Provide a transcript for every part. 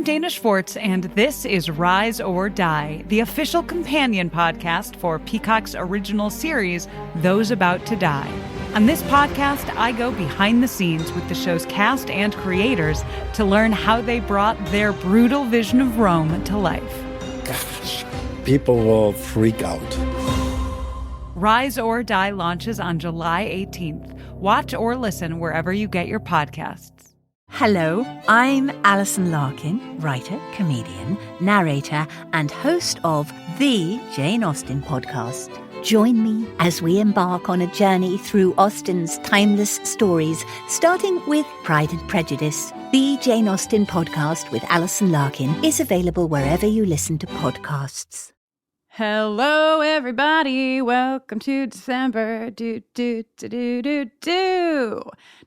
Dana Schwartz, and this is Rise or Die, the official companion podcast for Peacock's original series, Those About to Die. On this podcast, I go behind the scenes with the show's cast and creators to learn how they brought their brutal vision of Rome to life. Gosh, people will freak out. Rise or Die launches on July 18th. Watch or listen wherever you get your podcasts. Hello, I'm Alison Larkin, writer, comedian, narrator, and host of the Jane Austen podcast. Join me as we embark on a journey through Austen's timeless stories, starting with Pride and Prejudice. The Jane Austen podcast with Alison Larkin is available wherever you listen to podcasts. Hello, everybody. Welcome to December.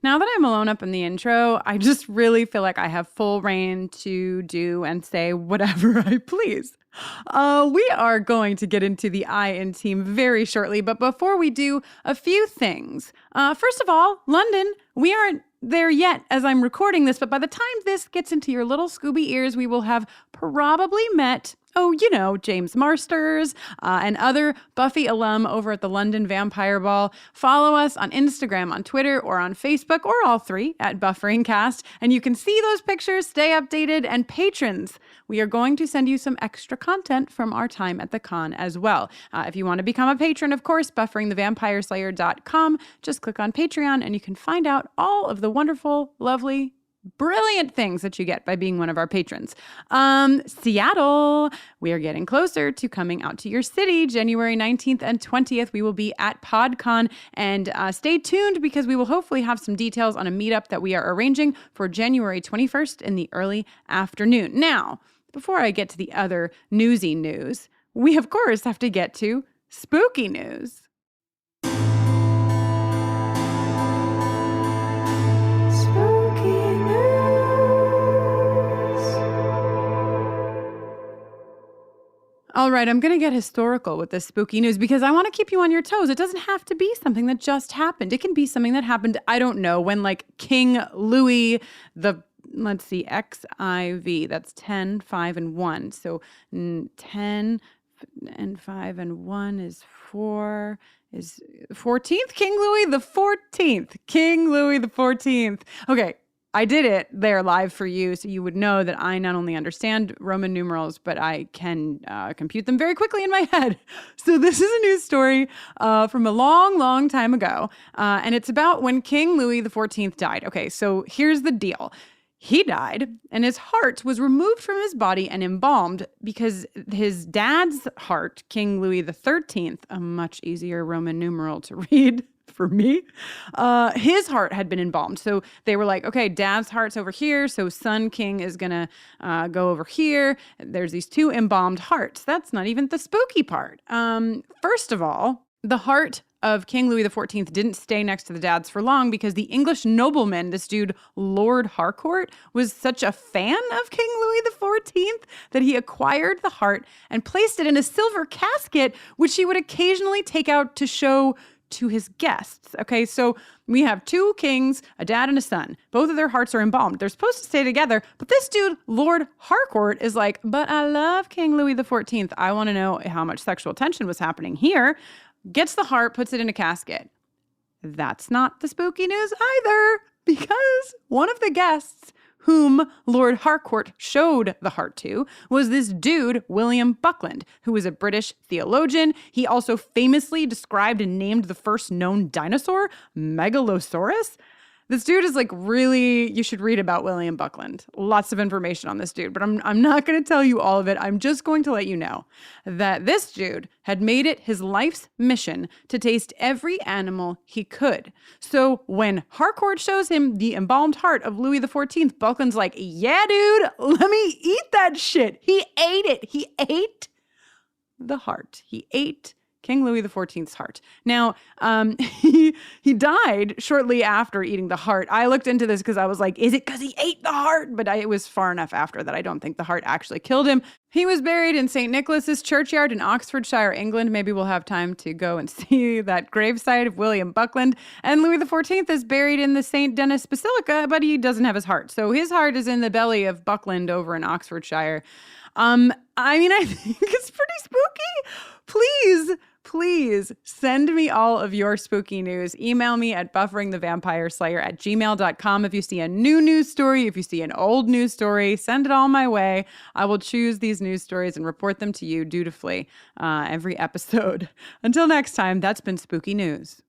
Now that I'm alone up in the intro, I just really feel like I have full reign to do and say whatever I please. We are going to get into the I in team very shortly, but before we do, a few things. First of all, London, we aren't there yet as I'm recording this, but by the time this gets into your little Scooby ears, we will have probably met James Marsters and other Buffy alum over at the London Vampire Ball. Follow us on Instagram, on Twitter, or on Facebook, or all three at BufferingCast, and you can see those pictures, stay updated, and patrons, we are going to send you some extra content from our time at the con as well. If you want to become a patron, of course, bufferingthevampireslayer.com. Just click on Patreon, and you can find out all of the wonderful, lovely, brilliant things that you get by being one of our patrons. Seattle, we are getting closer to coming out to your city. January 19th and 20th, we will be at PodCon, and stay tuned because we will hopefully have some details on a meetup that we are arranging for January 21st in the early afternoon. Now, before I get to the other newsy news, we of course have to get to spooky news. All right, I'm going to get historical with this spooky news because I want to keep you on your toes. It doesn't have to be something that just happened. It can be something that happened, I don't know, when like King Louis XIV, that's 10, 5, and 1. So 10 and 5 and 1 is 4, is 14th? King Louis the 14th. King Louis the 14th. Okay. I did it there live for you so you would know that I not only understand Roman numerals, but I can compute them very quickly in my head. So this is a news story from a long, long time ago, and it's about when King Louis XIV died. Okay, so here's the deal. He died, and his heart was removed from his body and embalmed because his dad's heart, King Louis XIII, a much easier Roman numeral to read, for me, his heart had been embalmed. So they were like, okay, dad's heart's over here, so son king is gonna go over here. There's these two embalmed hearts. That's not even the spooky part. First of all, the heart of King Louis XIV didn't stay next to the dad's for long because the English nobleman, this dude, Lord Harcourt, was such a fan of King Louis XIV that he acquired the heart and placed it in a silver casket, which he would occasionally take out to show to his guests. Okay, so we have two kings, a dad and a son. Both of their hearts are embalmed. They're supposed to stay together, but this dude, Lord Harcourt, is like, but I love King Louis XIV. I want to know how much sexual tension was happening here. Gets the heart, puts it in a casket. That's not the spooky news either, because one of the guests whom Lord Harcourt showed the heart to was this dude, William Buckland, who was a British theologian. He also famously described and named the first known dinosaur, Megalosaurus. This dude is like really, you should read about William Buckland. Lots of information on this dude, but I'm not going to tell you all of it. I'm just going to let you know that this dude had made it his life's mission to taste every animal he could. So when Harcourt shows him the embalmed heart of Louis XIV, Buckland's like, yeah, dude, let me eat that shit. He ate it. He ate the heart. He ate King Louis XIV's heart. Now, he died shortly after eating the heart. I looked into this because I was like, is it because he ate the heart? But it was far enough after that I don't think the heart actually killed him. He was buried in St. Nicholas's churchyard in Oxfordshire, England. Maybe we'll have time to go and see that gravesite of William Buckland. And Louis XIV is buried in the St. Denis Basilica, but he doesn't have his heart. So his heart is in the belly of Buckland over in Oxfordshire. I think it's pretty spooky. Please send me all of your spooky news. Email me at bufferingthevampireslayer@gmail.com. If you see a new news story, if you see an old news story, send it all my way. I will choose these news stories and report them to you dutifully every episode. Until next time, that's been Spooky News.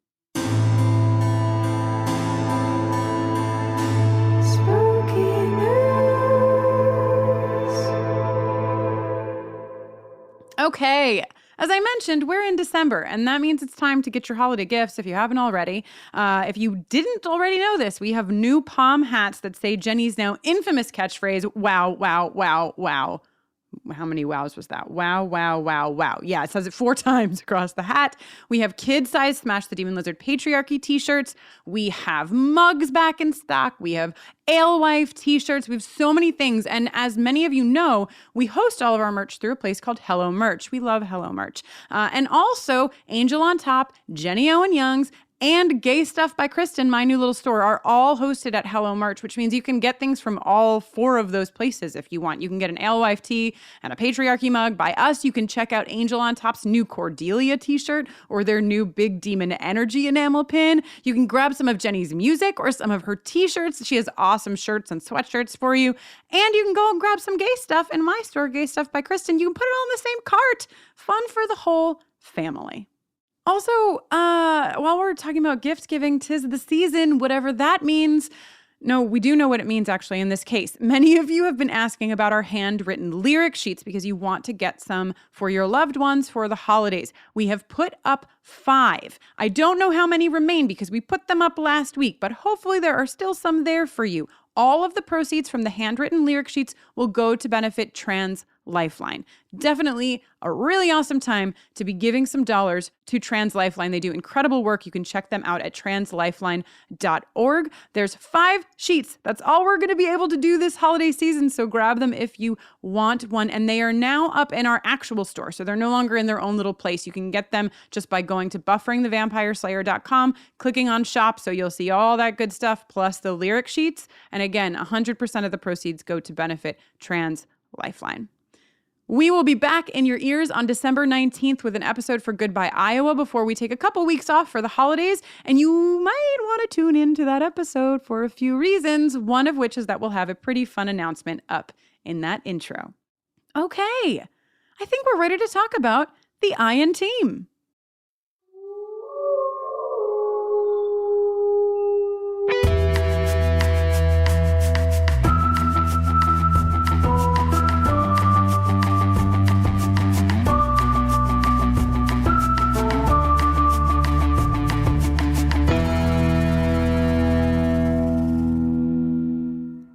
Okay, as I mentioned, we're in December, and that means it's time to get your holiday gifts if you haven't already. If you didn't already know this, we have new palm hats that say Jenny's now infamous catchphrase, wow, wow, wow, wow. How many wows was that? Wow, wow, wow, wow. Yeah, it says it 4 times across the hat. We have kid-size Smash the Demon Lizard Patriarchy t-shirts. We have mugs back in stock. We have Alewife t-shirts. We have so many things. And as many of you know, we host all of our merch through a place called Hello Merch. We love Hello Merch. And also, Angel on Top, Jenny Owen Young's, and Gay Stuff by Kristin, my new little store, are all hosted at Hello Merch, which means you can get things from all 4 of those places if you want. You can get an Alewife tee and a Patriarchy mug by us. You can check out Angel on Top's new Cordelia t-shirt or their new Big Demon Energy enamel pin. You can grab some of Jenny's music or some of her t-shirts. She has awesome shirts and sweatshirts for you. And you can go and grab some gay stuff in my store, Gay Stuff by Kristin. You can put it all in the same cart. Fun for the whole family. Also, while we're talking about gift giving, 'tis the season, whatever that means. No, we do know what it means, actually, in this case. Many of you have been asking about our handwritten lyric sheets because you want to get some for your loved ones for the holidays. We have put up 5. I don't know how many remain because we put them up last week, but hopefully there are still some there for you. All of the proceeds from the handwritten lyric sheets will go to benefit Trans Lifeline. Definitely a really awesome time to be giving some dollars to Trans Lifeline. They do incredible work. You can check them out at translifeline.org. There's 5 sheets. That's all we're going to be able to do this holiday season, so grab them if you want one. And they are now up in our actual store, so they're no longer in their own little place. You can get them just by going to bufferingthevampireslayer.com, clicking on shop, so you'll see all that good stuff, plus the lyric sheets. And again, 100% of the proceeds go to benefit Trans Lifeline. We will be back in your ears on December 19th with an episode for Goodbye Iowa before we take a couple weeks off for the holidays. And you might want to tune into that episode for a few reasons, one of which is that we'll have a pretty fun announcement up in that intro. Okay, I think we're ready to talk about the Iron Team.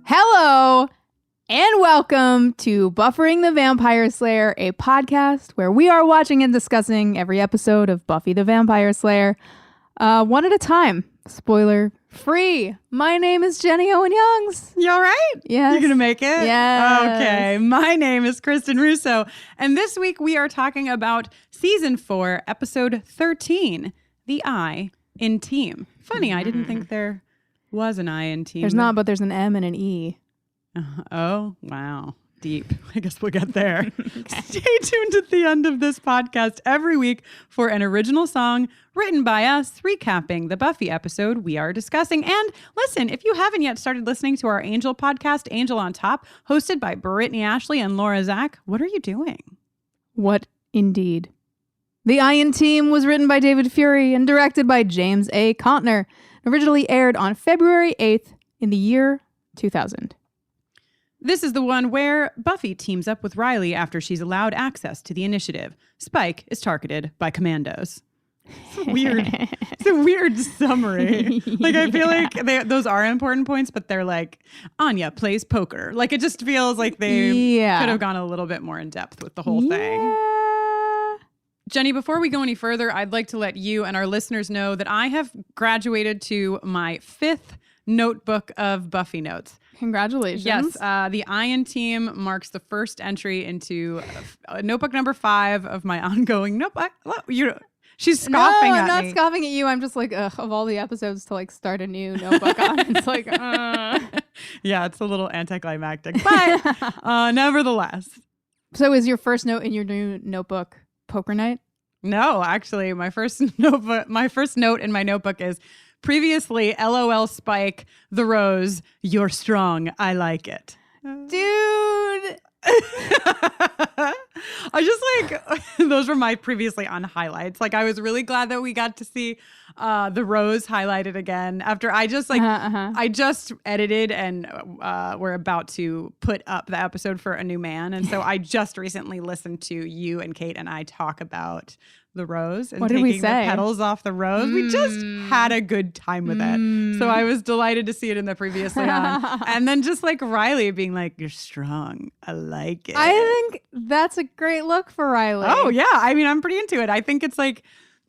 Hello, and welcome to Buffering the Vampire Slayer, a podcast where we are watching and discussing every episode of Buffy the Vampire Slayer, one at a time. Spoiler free. My name is Jenny Owen Youngs. You all right? Yes. You're going to make it? Yes. Okay. My name is Kristin Russo, and this week we are talking about Season 4, Episode 13, The I in Team. Funny, I didn't think there was an I in Team. There's not, but there's an M and an E. Oh, wow. Deep. I guess we'll get there. Okay. Stay tuned at the end of this podcast every week for an original song written by us, recapping the Buffy episode we are discussing. And listen, if you haven't yet started listening to our Angel podcast, Angel on Top, hosted by Brittany Ashley and Laura Zach, what are you doing? What indeed? The Iron Team was written by David Fury and directed by James A. Contner. Originally aired on February 8th in the year 2000. This is the one where Buffy teams up with Riley after she's allowed access to the initiative. Spike is targeted by commandos. It's a weird summary. Like, I feel like those are important points, but they're like, Anya plays poker. Like, it just feels like they could have gone a little bit more in depth with the whole thing. Jenny, before we go any further, I'd like to let you and our listeners know that I have graduated to my 5th notebook of Buffy notes. Congratulations. Yes, the Iron team marks the first entry into notebook number 5 of my ongoing notebook. She's scoffing no, at I'm not me. scoffing at you. I'm just like, ugh, of all the episodes to like start a new notebook on, it's like, Yeah, it's a little anticlimactic, but nevertheless. So is your first note in your new notebook poker night? No, actually, my first note in my notebook is previously LOL Spike the Rose, you're strong, I like it. Dude. I just like those were my previously on highlights. Like I was really glad that we got to see the Rose highlighted again after I just like I just edited and we're about to put up the episode for A New Man, and so I just recently listened to you and Kate and I talk about the rose and what did taking we say? the petals off the rose. We just had a good time with it. So I was delighted to see it in the previously on. And then just like Riley being like, you're strong. I like it. I think that's a great look for Riley. Oh, yeah. I mean, I'm pretty into it. I think it's like,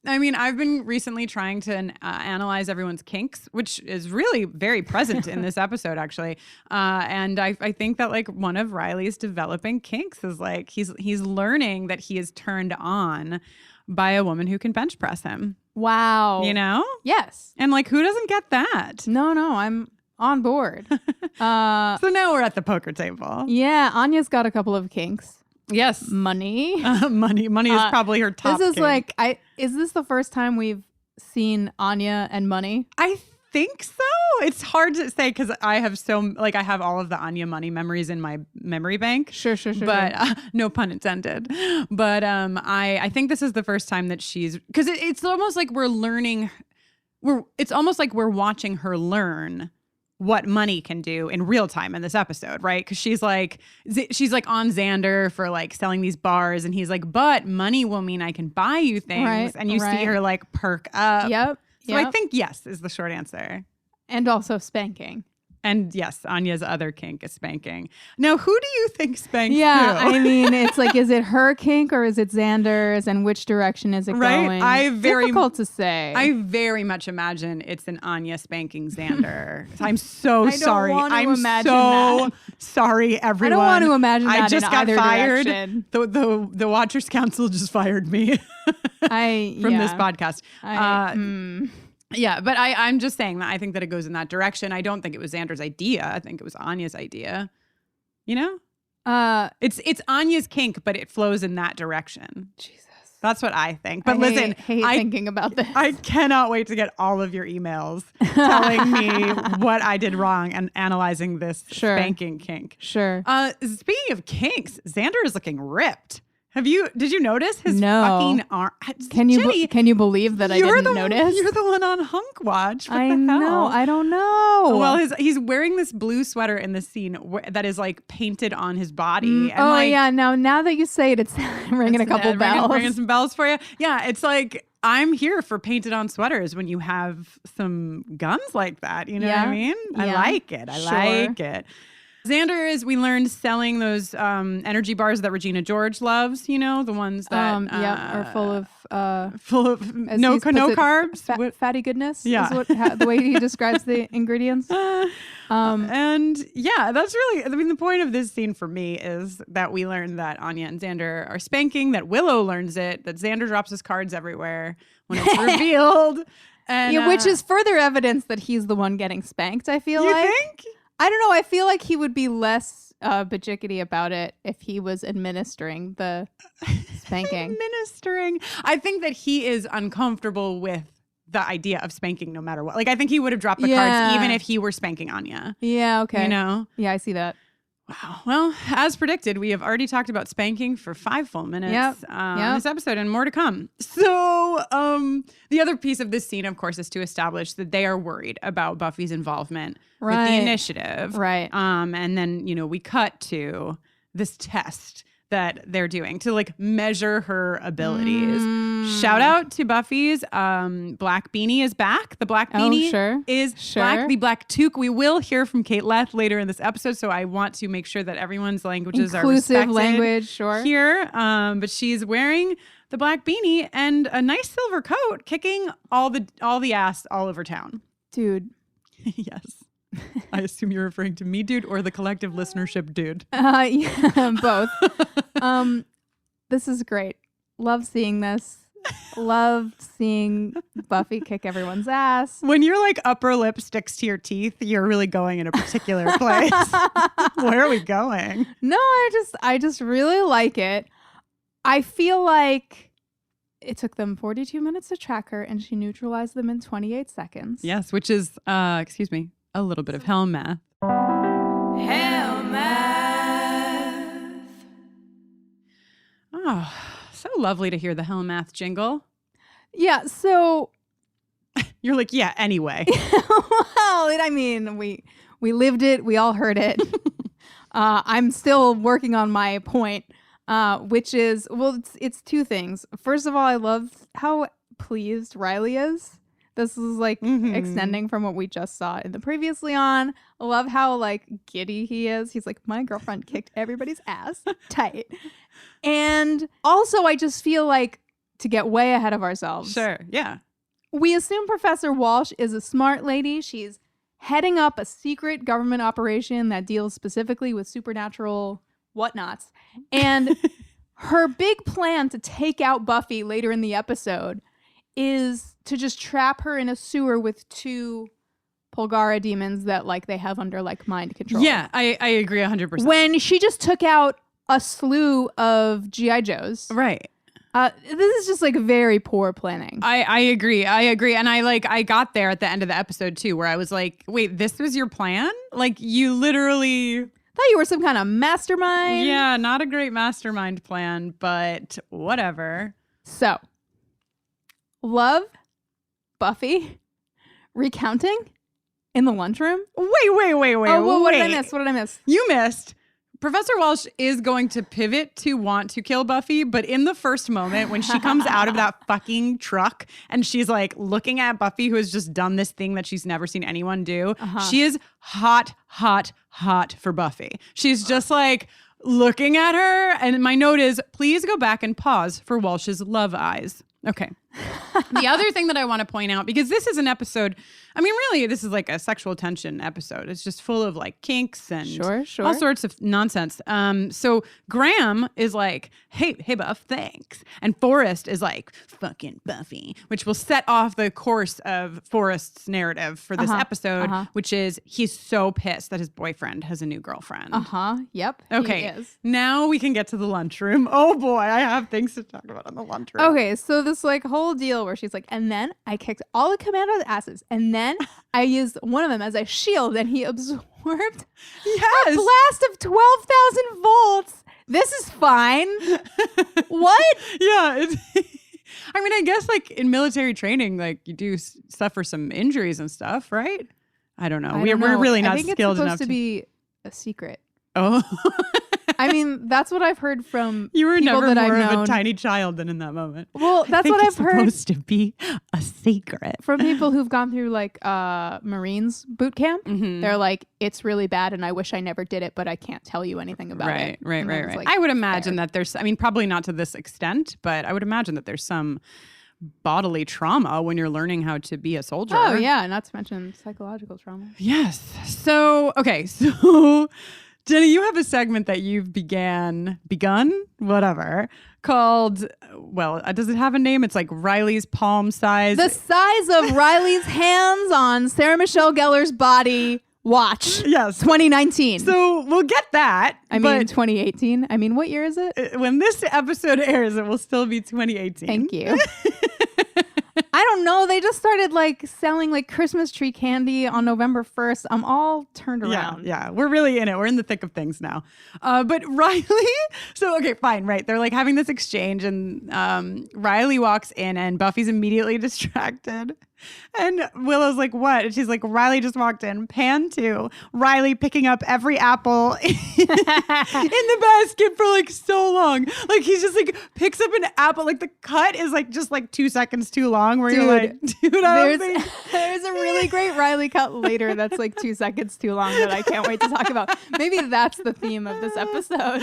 I mean, I've been recently trying to analyze everyone's kinks, which is really very present in this episode, actually. And I think that like one of Riley's developing kinks is like he's learning that he is turned on by a woman who can bench press him. Wow. You know? Yes. And like, who doesn't get that? No, I'm on board. So now we're at the poker table. Yeah, Anya's got a couple of kinks. Yes. Money. Money is probably her top This is kink. like, is this the first time we've seen Anya and money? I think so. It's hard to say because I have I have all of the Anya money memories in my memory bank. Sure. But no pun intended. But I think this is the first time that she's, because it's almost like we're learning. It's almost like we're watching her learn what money can do in real time in this episode, right? Because she's like on Xander for like selling these bars, and he's like, but money will mean I can buy you things, Right, and you see right. her like perk up. Yep. So I think yes is the short answer. And also spanking. And yes, Anya's other kink is spanking. Now, who do you think spanks Yeah, who? I mean, it's like, is it her kink or is it Xander's, and which direction is it Right? going? Difficult to say. I very much imagine it's an Anya spanking Xander. I'm so sorry. want to I'm imagine so that. sorry, everyone. I don't want to imagine that I just in got either fired. direction. The Watchers Council just fired me from this podcast. Yeah, but I'm just saying that I think that it goes in that direction. I don't think it was Xander's idea. I think it was Anya's idea. You know? It's Anya's kink, but it flows in that direction. Jesus. That's what I think. But I listen, hate thinking about this. I cannot wait to get all of your emails telling me what I did wrong and analyzing this spanking kink. Sure. Speaking of kinks, Xander is looking ripped. Did you notice his No. fucking arm? Can you believe that I didn't notice? You're the one on Hunk Watch. What I the hell? know. I don't know. Well, he's wearing this blue sweater in the scene that is like painted on his body. And like, yeah. Now that you say it, it's ringing a couple bells. Ringing some bells for you. Yeah, it's like I'm here for painted on sweaters when you have some guns like that. You know what I mean? I like it. I like it. Xander is, we learned, selling those energy bars that Regina George loves, you know, the ones that are full of no carbs. Fatty goodness. Yeah. Is the way he describes the ingredients. And yeah, that's really, I mean, the point of this scene for me is that we learn that Anya and Xander are spanking, that Willow learns it, that Xander drops his cards everywhere when it's revealed. And, which is further evidence that he's the one getting spanked, I feel like. You think? I don't know. I feel like he would be less bajickety about it if he was administering the spanking. I think that he is uncomfortable with the idea of spanking no matter what. Like, I think he would have dropped the cards even if he were spanking Anya. Yeah, okay. You know? Yeah, I see that. Wow. Well, as predicted, we have already talked about spanking for 5 full minutes in this episode, and more to come. So the other piece of this scene, of course, is to establish that they are worried about Buffy's involvement with the initiative. Right. And then, you know, we cut to this test that they're doing to like measure her abilities. Shout out to Buffy's black beanie is back. The black beanie is black. The black toque. We will hear from Kate Leth later in this episode, so I want to make sure that everyone's languages are respected language, here. But she's wearing the black beanie and a nice silver coat, kicking all the ass all over town. Dude. Yes. I assume you're referring to me, dude, or the collective listenership, dude. Yeah, both. This is great. Love seeing this. Love seeing Buffy kick everyone's ass. When your like upper lip sticks to your teeth, you're really going in a particular place. Where are we going? No, I just really like it. I feel like it took them 42 minutes to track her, and she neutralized them in 28 seconds. Yes, which is, a little bit of hell math. Hell math. Oh, so lovely to hear the hell math jingle. Yeah, so... You're like, yeah, anyway. Well, I mean, we lived it. We all heard it. I'm still working on my point. Which is, well, it's two things. First of all, I love how pleased Riley is. This is like extending from what we just saw in the previously on. I love how like giddy he is. He's like, my girlfriend kicked everybody's ass. Tight. And also, I just feel like, to get way ahead of ourselves. Sure, yeah. We assume Professor Walsh is a smart lady. She's heading up a secret government operation that deals specifically with supernatural whatnots. And her big plan to take out Buffy later in the episode is to just trap her in a sewer with two Polgara demons that like they have under like mind control. Yeah, I agree 100%. When she just took out a slew of G.I. Joes. Right. This is just like very poor planning. I agree. And I got there at the end of the episode too, where I was like, wait, this was your plan? Like you literally... Thought you were some kind of mastermind. Yeah, not a great mastermind plan, but whatever. So, love Buffy recounting in the lunchroom. Wait. Oh, well, what did I miss? You missed. Professor Walsh is going to pivot to want to kill Buffy, but in the first moment when she comes out of that fucking truck and she's like looking at Buffy, who has just done this thing that she's never seen anyone do, she is hot for Buffy. She's just like looking at her. And my note is, please go back and pause for Walsh's love eyes. Okay. The other thing that I want to point out, because this is an episode, I mean, really, this is like a sexual tension episode. It's just full of like kinks and all sorts of nonsense. So Graham is like, hey, Buff, thanks. And Forrest is like, fucking Buffy, which will set off the course of Forrest's narrative for this episode, which is he's so pissed that his boyfriend has a new girlfriend. Yep. Okay. He is. Now we can get to the lunchroom. Oh boy, I have things to talk about in the lunchroom. Okay, so this like whole deal where she's like, and then I kicked all the commandos' asses, and then I used one of them as a shield, and he absorbed a blast of 12,000 volts. This is fine. What? Yeah. I mean, I guess like in military training, like you do suffer some injuries and stuff, right? I don't know. We're really not skilled enough to be a secret. Oh. I mean, that's what I've heard from you were people never that more I've known. Of a tiny child than in that moment. Well, that's what I've heard. It's supposed to be a secret. From people who've gone through like Marines boot camp. They're like, it's really bad and I wish I never did it, but I can't tell you anything about it. Right. Like, I would imagine that there's, I mean, probably not to this extent, but I would imagine that there's some bodily trauma when you're learning how to be a soldier. Oh, yeah. Not to mention psychological trauma. Yes. So, okay. So... Jenny, you have a segment that you've begun, whatever, called, well, does it have a name? It's like Riley's palm size. The size of Riley's hands on Sarah Michelle Gellar's body. Watch. Yes. 2019. So we'll get that. I mean, 2018. I mean, what year is it? When this episode airs, it will still be 2018. Thank you. I don't know. They just started like selling like Christmas tree candy on November 1st. I'm all turned around. Yeah. We're really in it. We're in the thick of things now. But Riley, so, okay, fine. Right. They're like having this exchange and Riley walks in and Buffy's immediately distracted. And Willow's like, what? And she's like, Riley just walked in. Pan 2. Riley picking up every apple in the basket for like so long. Like he's just like picks up an apple. Like the cut is like just like 2 seconds too long where you're like, dude, there's a really great Riley cut later that's like 2 seconds too long that I can't wait to talk about. Maybe that's the theme of this episode.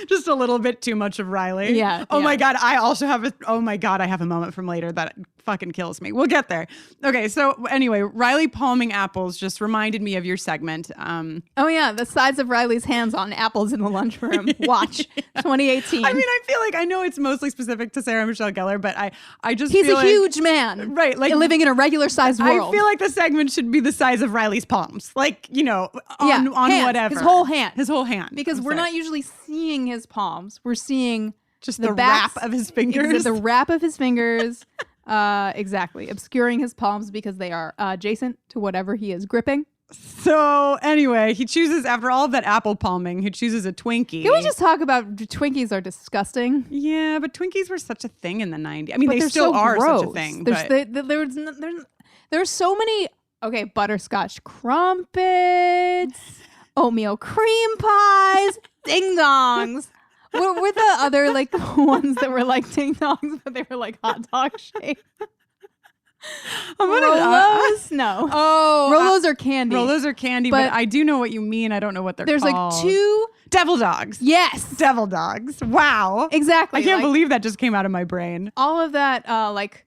Just a little bit too much of Riley. Yeah. Oh my God. I also have I have a moment from later that fucking kills me. We'll get there. Okay. So anyway, Riley palming apples just reminded me of your segment. Oh yeah. The size of Riley's hands on apples in the lunchroom. Watch 2018. I mean, I feel like I know it's mostly specific to Sarah Michelle Gellar, but I just he's feel a huge man. Right. Like living in a regular sized world. I feel like the segment should be the size of Riley's palms. Like, you know, on hands, whatever. His whole hand. His whole hand. Because we're not usually seeing his palms. We're seeing just the wrap of his fingers. The wrap of his fingers. Exactly. Obscuring his palms because they are adjacent to whatever he is gripping. So anyway, he chooses, after all of that apple palming, he chooses a Twinkie. Can we just talk about Twinkies are disgusting? Yeah, but Twinkies were such a thing in the 90s. I mean, they they're still so are gross. such a thing. There's so many. Okay, butterscotch crumpets, oatmeal cream pies, ding dongs. What were the other like ones that were like ding dongs, but they were like hot dog shaped? Rolos? No. Oh. Rolos are candy. Rolos are candy, but I do know what you mean. I don't know what they're called. There's like 2 devil dogs. Yes. Devil dogs. Wow. Exactly. I can't believe that just came out of my brain. All of that like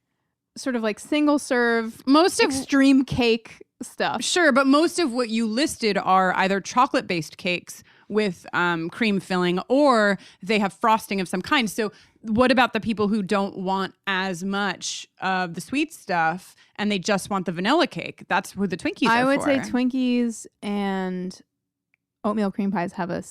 sort of like single serve most extreme cake stuff. Sure, but most of what you listed are either chocolate-based cakes with cream filling, or they have frosting of some kind. So what about the people who don't want as much of the sweet stuff and they just want the vanilla cake? That's who the Twinkies are for. I would say Twinkies and oatmeal cream pies have a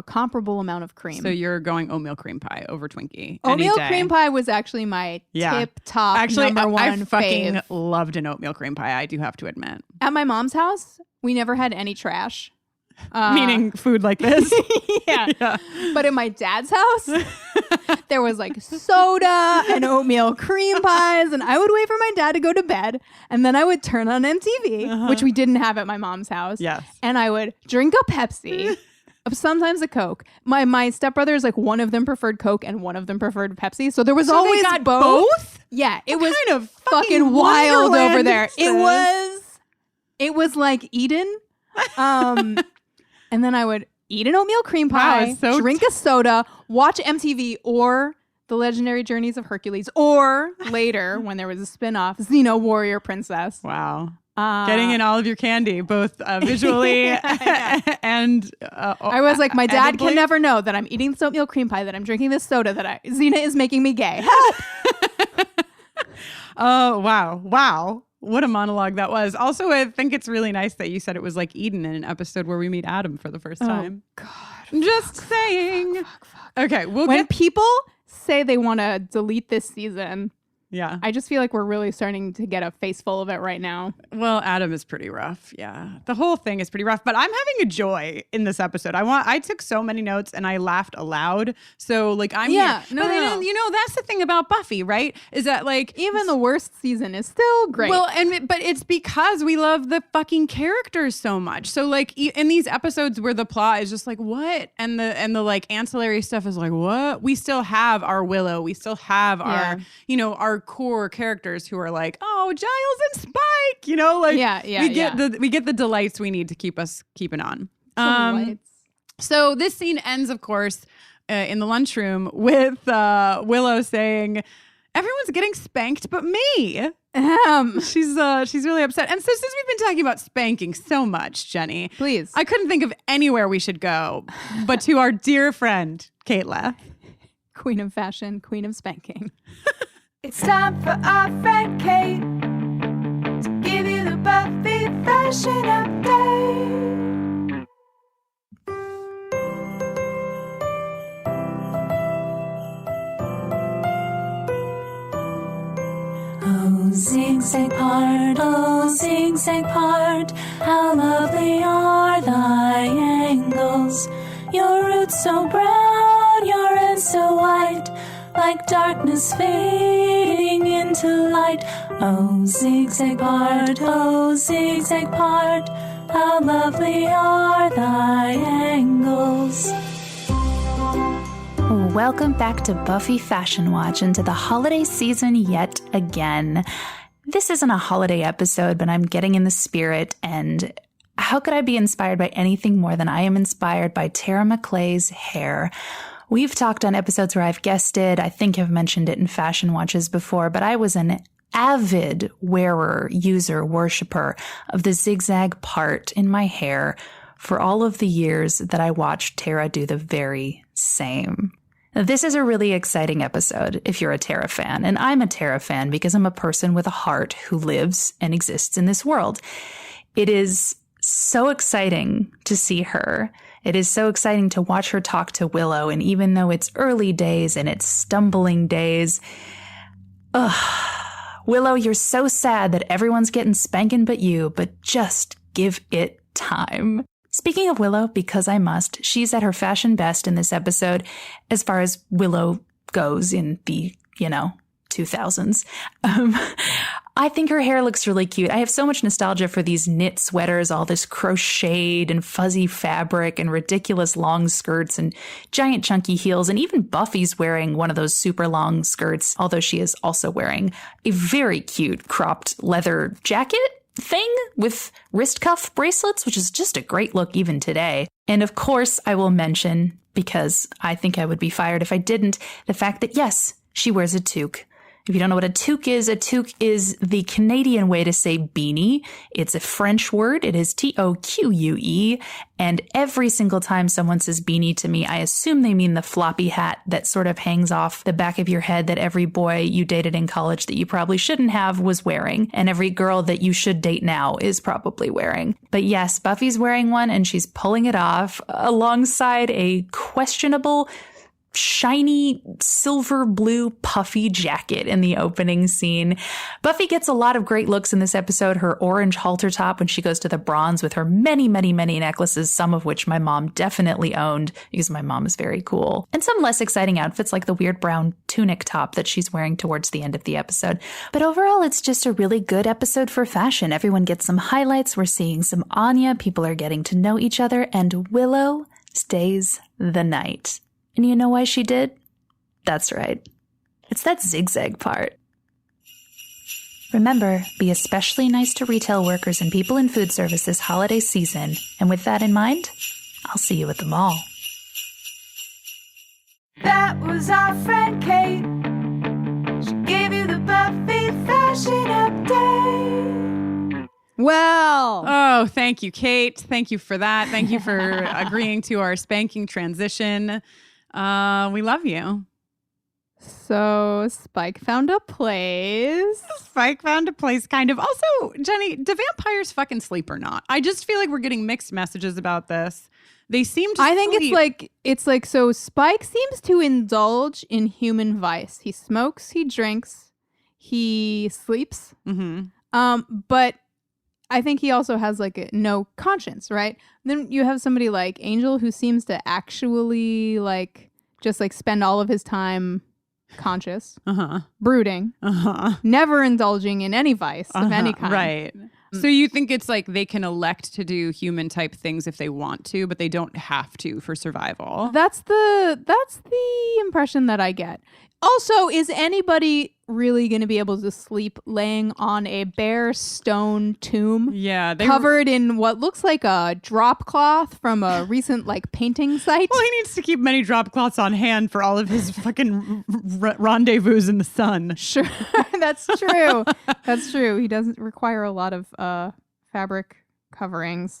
comparable amount of cream. So you're going oatmeal cream pie over Twinkie. Oatmeal cream pie was actually my tip top number one I fucking fave. loved an oatmeal cream pie, I do have to admit. At my mom's house, we never had any trash. Meaning food like this? Yeah. But in my dad's house, there was like soda and oatmeal cream pies, and I would wait for my dad to go to bed, and then I would turn on MTV, which we didn't have at my mom's house. Yes. And I would drink a Pepsi, sometimes a Coke. My stepbrothers, like one of them preferred Coke and one of them preferred Pepsi, so there was always they got both? Yeah, it was kind of fucking wild Wonderland over there. exists. It was like Eden. And then I would eat an oatmeal cream pie, Wow, drink a soda, watch MTV or The Legendary Journeys of Hercules, or later, when there was a spin-off, Xeno Warrior Princess. Wow. Getting in all of your candy, both visually and I was like, my dad edibly? can never know that I'm eating this oatmeal cream pie, that I'm drinking this soda, that Xena is making me gay. Help! Oh, wow. What a monologue that was. Also, I think it's really nice that you said it was like Eden in an episode where we meet Adam for the first time. God. I'm just saying. Fuck. Okay, when people say they want to delete this season, yeah, I just feel like we're really starting to get a face full of it right now. Well, Adam is pretty rough. Yeah. The whole thing is pretty rough, but I'm having a joy in this episode. I took so many notes and I laughed aloud. So like I'm here. No. You know, that's the thing about Buffy, right? Is that like even the worst season is still great. Well, but it's because we love the fucking characters so much. So like in these episodes where the plot is just like what and the like ancillary stuff is like what? We still have our Willow. We still have our our core characters who are like, oh, Giles and Spike, you know, like we get the delights we need to keep us keeping on. So this scene ends, of course, in the lunchroom with Willow saying, everyone's getting spanked but me. She's really upset. And so since we've been talking about spanking so much, Jenny, please, I couldn't think of anywhere we should go but to our dear friend, Kate Leth. Queen of fashion, queen of spanking. It's time for our friend Kate to give you the Buffy fashion update. Oh, zigzag part, how lovely are thy angles. Your roots so brown, your ends so white, like darkness fading into into light. Oh, zigzag part, how lovely are thy angles. Welcome back to Buffy Fashion Watch and to the holiday season yet again. This isn't a holiday episode, but I'm getting in the spirit, and how could I be inspired by anything more than I am inspired by Tara McClay's hair? We've talked on episodes where I've guested, I think I've mentioned it in Fashion Watches before, but I was an avid wearer, user, worshiper of the zigzag part in my hair for all of the years that I watched Tara do the very same. Now, this is a really exciting episode if you're a Tara fan, and I'm a Tara fan because I'm a person with a heart who lives and exists in this world. It is so exciting to see her. It is so exciting to watch her talk to Willow, and even though it's early days and it's stumbling days, Willow, you're so sad that everyone's getting spanking but you, but just give it time. Speaking of Willow, because I must, she's at her fashion best in this episode as far as Willow goes in the, 2000s. I think her hair looks really cute. I have so much nostalgia for these knit sweaters, all this crocheted and fuzzy fabric and ridiculous long skirts and giant chunky heels. And even Buffy's wearing one of those super long skirts, although she is also wearing a very cute cropped leather jacket thing with wrist cuff bracelets, which is just a great look even today. And of course, I will mention, because I think I would be fired if I didn't, the fact that yes, she wears a toque. If you don't know what a toque is the Canadian way to say beanie. It's a French word. It is Toque. And every single time someone says beanie to me, I assume they mean the floppy hat that sort of hangs off the back of your head that every boy you dated in college that you probably shouldn't have was wearing. And every girl that you should date now is probably wearing. But yes, Buffy's wearing one and she's pulling it off alongside a questionable shiny silver blue puffy jacket in the opening scene. Buffy gets a lot of great looks in this episode. Her orange halter top when she goes to the bronze with her many, many, many necklaces, some of which my mom definitely owned because my mom is very cool. And some less exciting outfits like the weird brown tunic top that she's wearing towards the end of the episode. But overall, it's just a really good episode for fashion. Everyone gets some highlights. We're seeing some Anya. People are getting to know each other. And Willow stays the night. And you know why she did? That's right. It's that zigzag part. Remember, be especially nice to retail workers and people in food service this holiday season. And with that in mind, I'll see you at the mall. That was our friend Kate. She gave you the Buffy fashion update. Well, oh, thank you, Kate. Thank you for that. Thank you for agreeing to our spanking transition. We love you. So Spike found a place. Spike found a place, kind of. Also, Jenny, do vampires fucking sleep or not? I just feel like we're getting mixed messages about this. They seem to I think sleep. it's like so Spike seems to indulge in human vice. He smokes, he drinks, he sleeps. Mm-hmm. But I think he also has no conscience, right? Then you have somebody like Angel who seems to actually just spend all of his time conscious, brooding, never indulging in any vice of any kind. Right. So you think it's like they can elect to do human type things if they want to, but they don't have to for survival. That's the impression that I get. Also, is anybody really going to be able to sleep laying on a bare stone tomb? Yeah. Covered in what looks like a drop cloth from a recent painting site? Well, he needs to keep many drop cloths on hand for all of his fucking rendezvous in the sun. Sure. That's true. That's true. He doesn't require a lot of fabric coverings.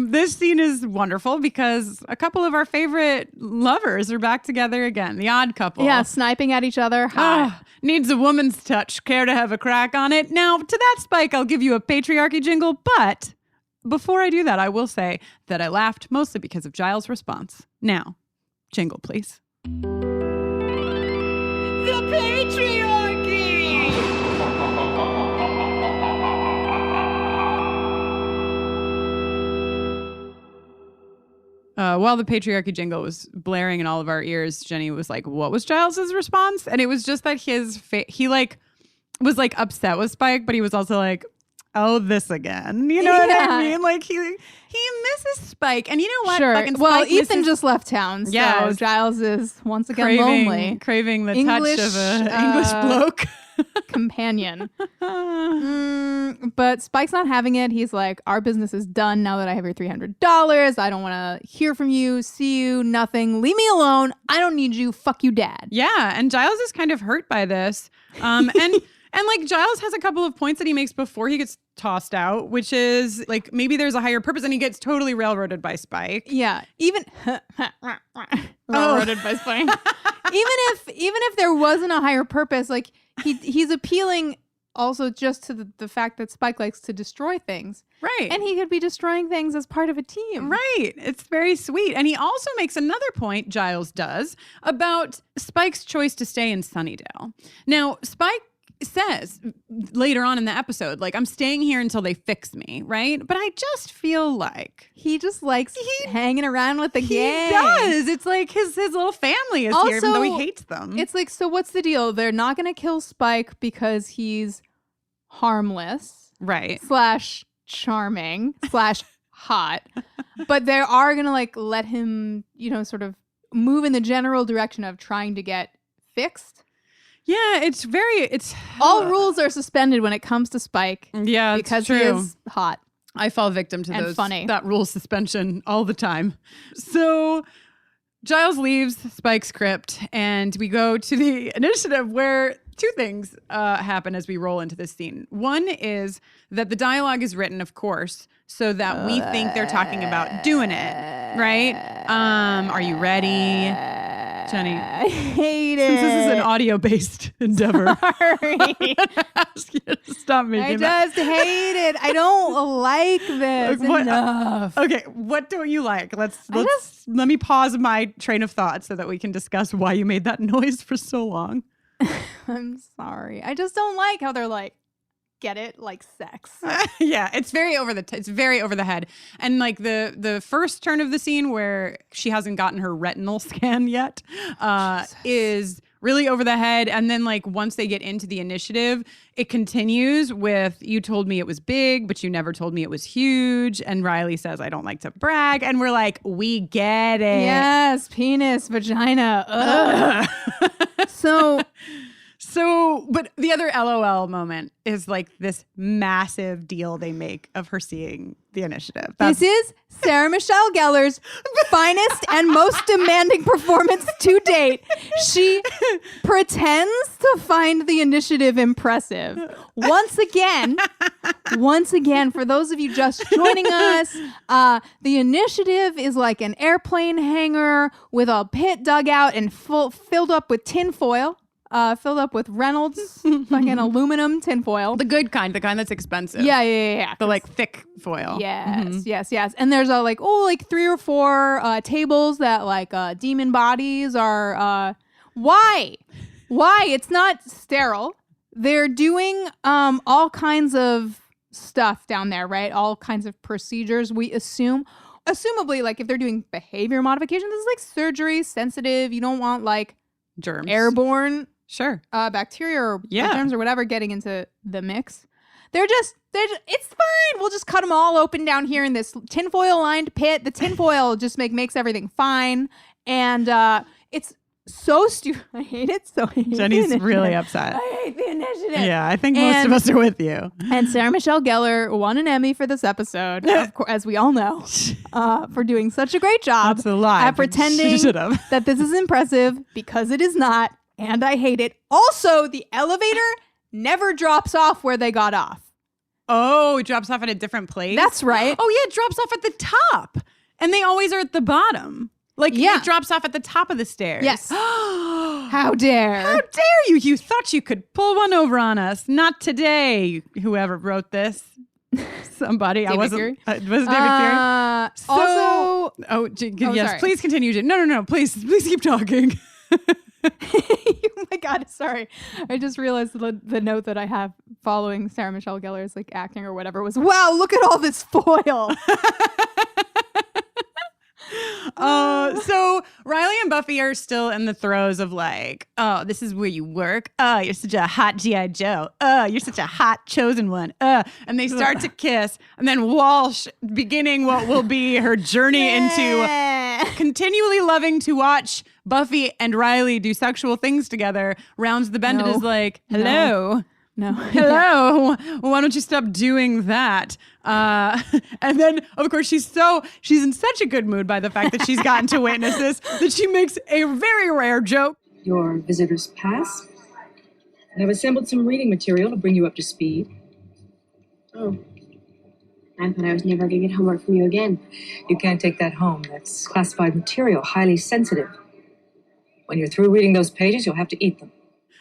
This scene is wonderful because a couple of our favorite lovers are back together again. The odd couple. Yeah, sniping at each other. Hi. Needs a woman's touch. Care to have a crack on it? Now, to that, Spike, I'll give you a patriarchy jingle, but before I do that, I will say that I laughed mostly because of Giles' response. Now, jingle, please. The patriarchy! While the patriarchy jingle was blaring in all of our ears, Jenny was like, what was Giles's response? And it was just that he was like upset with Spike, but he was also like, oh, this again. You know what I mean? Like he misses Spike. And you know what? Sure. Fucking Well, Spike Ethan misses- just left town, so Yes. Giles is once again lonely. Craving the English, touch of an English bloke. Companion. But Spike's not having it. He's like, our business is done now that I have your $300. I don't want to hear from you, see you, nothing. Leave me alone. I don't need you. Fuck you, dad. Yeah, and Giles is kind of hurt by this. And like Giles has a couple of points that he makes before he gets tossed out, which is like maybe there's a higher purpose, and he gets totally railroaded by Spike. Yeah, even railroaded by Spike. even if there wasn't a higher purpose, like he's appealing also just to the fact that Spike likes to destroy things. Right. And he could be destroying things as part of a team. Right. It's very sweet. And he also makes another point, Giles does, about Spike's choice to stay in Sunnydale. Now, Spike says later on in the episode, like, I'm staying here until they fix me, right? But I just feel like he just likes hanging around with the gang. He does. It's like his little family is here, even though he hates them. It's like, so what's the deal? They're not going to kill Spike because he's harmless, right? / charming / hot, but they are going to like let him, sort of move in the general direction of trying to get fixed. Yeah, it's all rules are suspended when it comes to Spike. Yeah, because true. he is hot. I fall victim to and funny. That rule suspension all the time. So Giles leaves Spike's crypt, and we go to the initiative where two things happen as we roll into this scene. One is that the dialogue is written, of course, so that we think they're talking about doing it, right? Are you ready? Jenny, I hate it. Since this is an audio-based endeavor, Sorry. I'm gonna ask you to stop making I just hate it. I don't like this enough. Okay, what don't you like? Let me pause my train of thought so that we can discuss why you made that noise for so long. I'm sorry. I just don't like how they're like, get it, like sex. Yeah, it's very over the head. And like the first turn of the scene where she hasn't gotten her retinal scan yet is really over the head. And then like once they get into the initiative, it continues with, you told me it was big, but you never told me it was huge. And Riley says, I don't like to brag. And we're like, we get it. Yes, penis, vagina. Ugh. So, but the other LOL moment is like this massive deal they make of her seeing the initiative. This is Sarah Michelle Gellar's finest and most demanding performance to date. She pretends to find the initiative impressive. Once again, for those of you just joining us, the initiative is like an airplane hangar with a pit dug out and filled up with tinfoil. Filled up with Reynolds fucking aluminum tinfoil. The good kind, the kind that's expensive. Yeah. The like thick foil. Yes. And there's like 3 or 4 tables that like demon bodies are. Why? It's not sterile. They're doing all kinds of stuff down there, right? All kinds of procedures. We assumably, like if they're doing behavior modification, this is like surgery, sensitive. You don't want like germs, airborne. Sure. Bacteria or germs or whatever getting into the mix. They're just, it's fine. We'll just cut them all open down here in this tinfoil lined pit. The tinfoil just makes everything fine. And it's so stupid. I hate it. Jenny's really upset. I hate the initiative. Yeah, I think most of us are with you. And Sarah Michelle Gellar won an Emmy for this episode, of course, as we all know, for doing such a great job. That's a lie. At pretending that this is impressive because it is not. And I hate it. Also, the elevator never drops off where they got off. Oh, it drops off at a different place? That's right. Oh, yeah, it drops off at the top. And they always are at the bottom. Like, it drops off at the top of the stairs. Yes. How dare. How dare you? You thought you could pull one over on us. Not today, whoever wrote this. Somebody. David I wasn't. Fury? Was David Fury? Also. Yes, sorry. please continue. No. Please keep talking. Oh my God, sorry. I just realized the note that I have following Sarah Michelle Gellar's like acting or whatever was, wow, look at all this foil. So Riley and Buffy are still in the throes of like, oh, this is where you work. Oh, you're such a hot G.I. Joe. Oh, you're such a hot chosen one. And they start to kiss. And then Walsh, beginning what will be her journey into continually loving to watch Buffy and Riley do sexual things together, rounds the bend and is like, hello. No. Hello. Why don't you stop doing that? And then, of course, she's in such a good mood by the fact that she's gotten to witness this that she makes a very rare joke. Your visitor's pass. And I've assembled some reading material to bring you up to speed. Oh. I thought I was never going to get homework from you again. You can't take that home. That's classified material, highly sensitive. When you're through reading those pages, you'll have to eat them.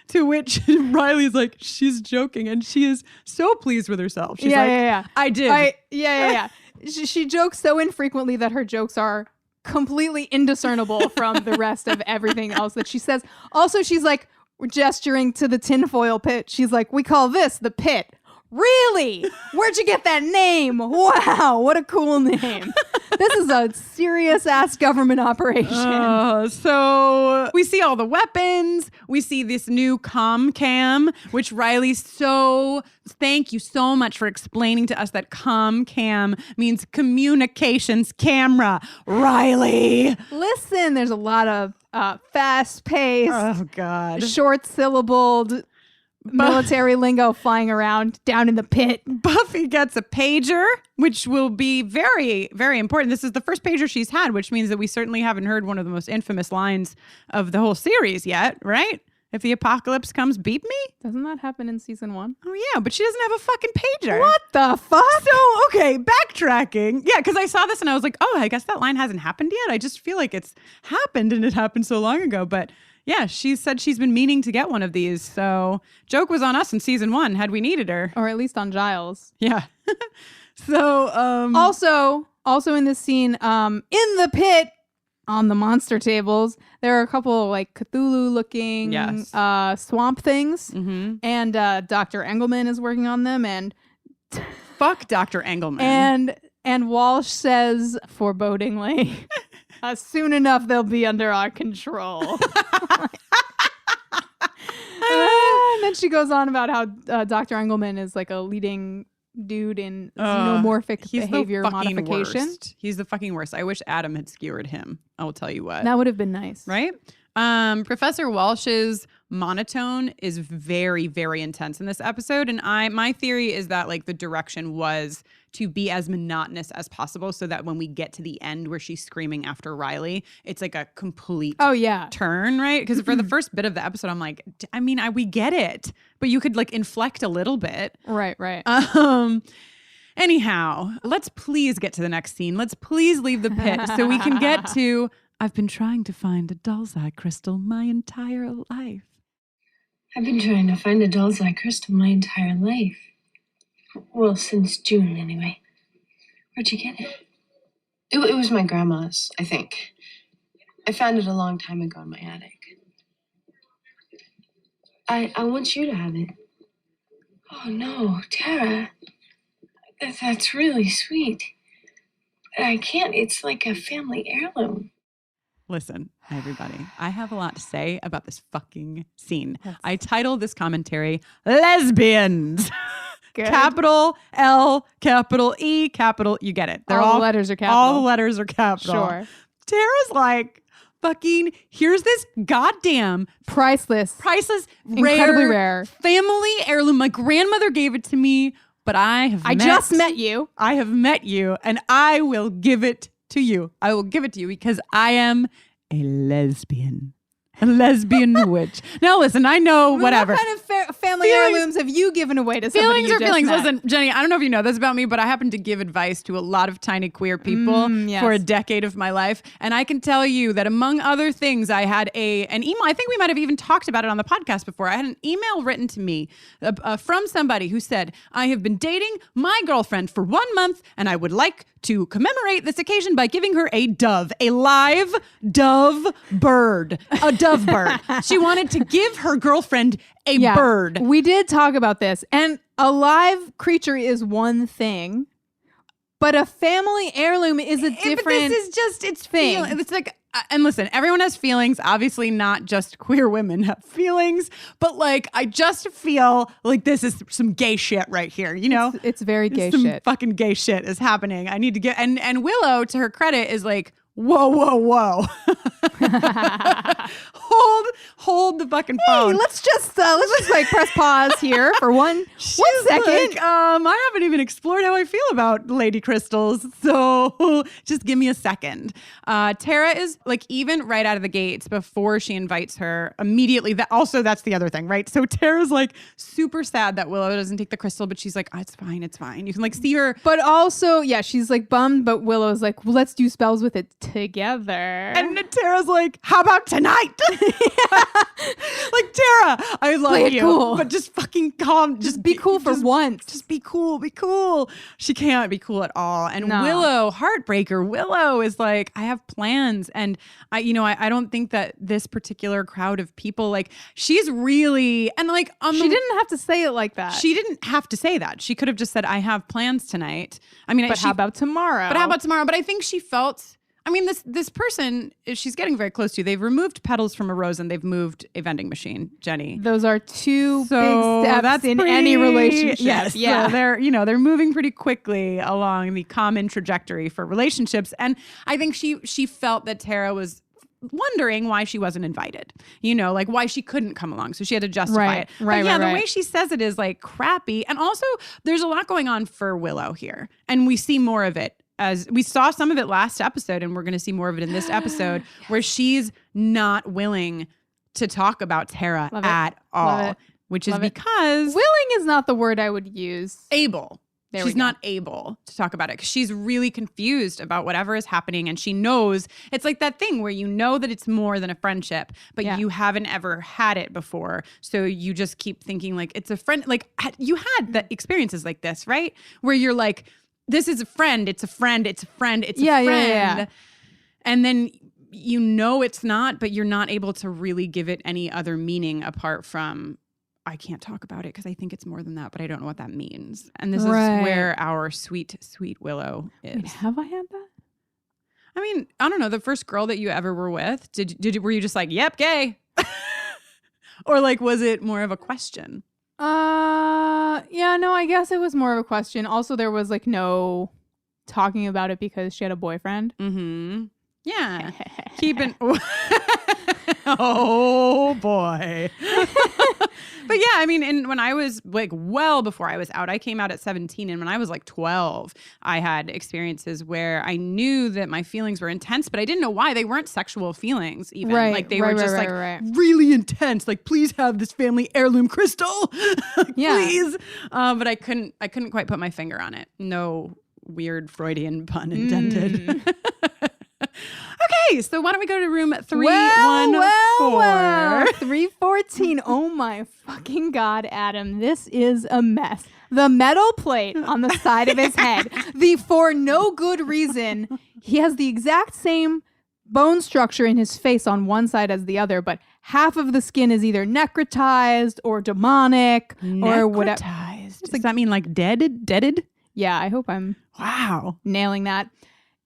To which Riley's like, she's joking, and she is so pleased with herself. She's like, I did. She jokes so infrequently that her jokes are completely indiscernible from the rest of everything else that she says. Also, she's like gesturing to the tinfoil pit. She's like, we call this the pit. Really? Where'd you get that name? Wow, what a cool name. This is a serious ass government operation. So we see all the weapons. We see this new comm cam, which thank you so much for explaining to us that comm cam means communications camera. Riley. Listen, there's a lot of fast-paced, short-syllabled military lingo flying around down in the pit. Buffy gets a pager, which will be very, very important. This is the first pager she's had, which means that we certainly haven't heard one of the most infamous lines of the whole series yet, right? If the apocalypse comes, beep me? Doesn't that happen in season 1? Oh, yeah, but she doesn't have a fucking pager. What the fuck? So, okay, backtracking. Yeah, because I saw this and I was like, oh, I guess that line hasn't happened yet. I just feel like it's happened and it happened so long ago. But yeah, she said she's been meaning to get one of these. So joke was on us in season 1 had we needed her. Or at least on Giles. Yeah. So also in this scene, in the pit on the monster tables, there are a couple of like Cthulhu looking swamp things. Mm-hmm. And Dr. Engelman is working on them, and fuck Dr. Engelman. And Walsh says forebodingly, soon enough they'll be under our control. And then she goes on about how Dr. Engelman is like a leading dude in xenomorphic behavior modification. Worst. He's the fucking worst. I wish Adam had skewered him. I will tell you what. That would have been nice. Right? Professor Walsh's monotone is very, very intense in this episode. And my theory is that like the direction was to be as monotonous as possible so that when we get to the end where she's screaming after Riley, it's like a complete turn, right? Because for the first bit of the episode, I'm like, we get it, but you could like inflect a little bit. Right. Anyhow, let's please get to the next scene. Let's please leave the pit so we can get to, I've been trying to find a doll's eye crystal my entire life. I've been trying to find a doll's eye crystal my entire life. Well, since June, anyway. Where'd you get it? It was my grandma's, I think. I found it a long time ago in my attic. I want you to have it. Oh, no, Tara. That's really sweet. I can't. It's like a family heirloom. Listen, everybody, I have a lot to say about this fucking scene. I titled this commentary, Lesbians. Good. Capital L, capital E, capital, you get it. All the letters are capital. All the letters are capital. Sure. Tara's like, fucking, here's this goddamn priceless, incredibly rare family heirloom. My grandmother gave it to me, but I just met you. I have met you, and I will give it to you. I will give it to you because I am a lesbian. A lesbian witch. Now listen, I know whatever. What kind of family heirlooms have you given away to somebody you just met? Listen, Jenny, I don't know if you know this about me, but I happen to give advice to a lot of tiny queer people for a decade of my life. And I can tell you that among other things, I had an email. I think we might have even talked about it on the podcast before. I had an email written to me from somebody who said, I have been dating my girlfriend for 1 month and I would like to commemorate this occasion by giving her a dove, a live dove bird, a dove bird. She wanted to give her girlfriend a bird. We did talk about this, and a live creature is one thing. But a family heirloom is a different But this is just, it's thing. It's like, and listen, everyone has feelings. Obviously, not just queer women have feelings, but like, I just feel like this is some gay shit right here. You know, It's very gay some shit. fucking gay shit is happening. I need to get, and Willow, to her credit, is like, whoa. hold the fucking phone. Hey, let's just like press pause here for one second. Like, I haven't even explored how I feel about Lady Crystals, so just give me a second. Tara is like, even right out of the gates before she invites her immediately. That's the other thing, right? So Tara's like super sad that Willow doesn't take the crystal, but she's like, oh, it's fine. You can like see her. But also, yeah, she's like bummed, but Willow's like, well, let's do spells with it together. And Tara's like, how about tonight? Like, Tara, I love Play it you, cool. but just fucking calm. Just be cool for once. Just be cool. She can't be cool at all. And No. Willow, heartbreaker. Willow is like, I have plans. And I don't think that this particular crowd of people, like, she's really, and like, She didn't have to say it like that. She didn't have to say that. She could have just said, I have plans tonight. I mean, But how about tomorrow? But I think she felt, I mean, this person, she's getting very close to. They've removed petals from a rose and they've moved a vending machine, Jenny. Those are two So big steps that's in pretty- any relationship. Yes, Yeah. So they're moving pretty quickly along the common trajectory for relationships. And I think she felt that Tara was wondering why she wasn't invited, like why she couldn't come along. So she had to justify it. But yeah, the way she says it is like crappy. And also there's a lot going on for Willow here. And we see more of it, as we saw some of it last episode, and we're going to see more of it in this episode, where she's not willing to talk about Tara at all, which is because willing is not the word I would use. Able. There She's we go. not able to talk about it because she's really confused about whatever is happening. And she knows it's like that thing where you know that it's more than a friendship, but you haven't ever had it before. So you just keep thinking like it's a friend. Like you had the experiences like this, right? Where you're like, this is a friend. It's a friend. It's a friend. It's a friend. Yeah. And then it's not, but you're not able to really give it any other meaning apart from, I can't talk about it because I think it's more than that, but I don't know what that means. And this is where our sweet, sweet Willow is. Wait, have I had that? I mean, I don't know. The first girl that you ever were with, were you just like, yep, gay? Or like, was it more of a question? Yeah, no, I guess it was more of a question. Also, there was like no talking about it because she had a boyfriend. Mm-hmm. Yeah. Keeping. Oh boy. But yeah, I mean, and when I was like, well before I was out, I came out at 17, and when I was like 12, I had experiences where I knew that my feelings were intense, but I didn't know why. They weren't sexual feelings even. Right, like they were just like right. really intense. Like, please have this family heirloom crystal. Like, Yeah. please. But I couldn't quite put my finger on it. No weird Freudian pun intended. Okay, so why don't we go to room 314? Well, 314. Oh my fucking God, Adam. This is a mess. The metal plate on the side of his head. For no good reason, he has the exact same bone structure in his face on one side as the other, but half of the skin is either necrotized or demonic or whatever. Does that mean like deaded? Yeah, I hope I'm nailing that.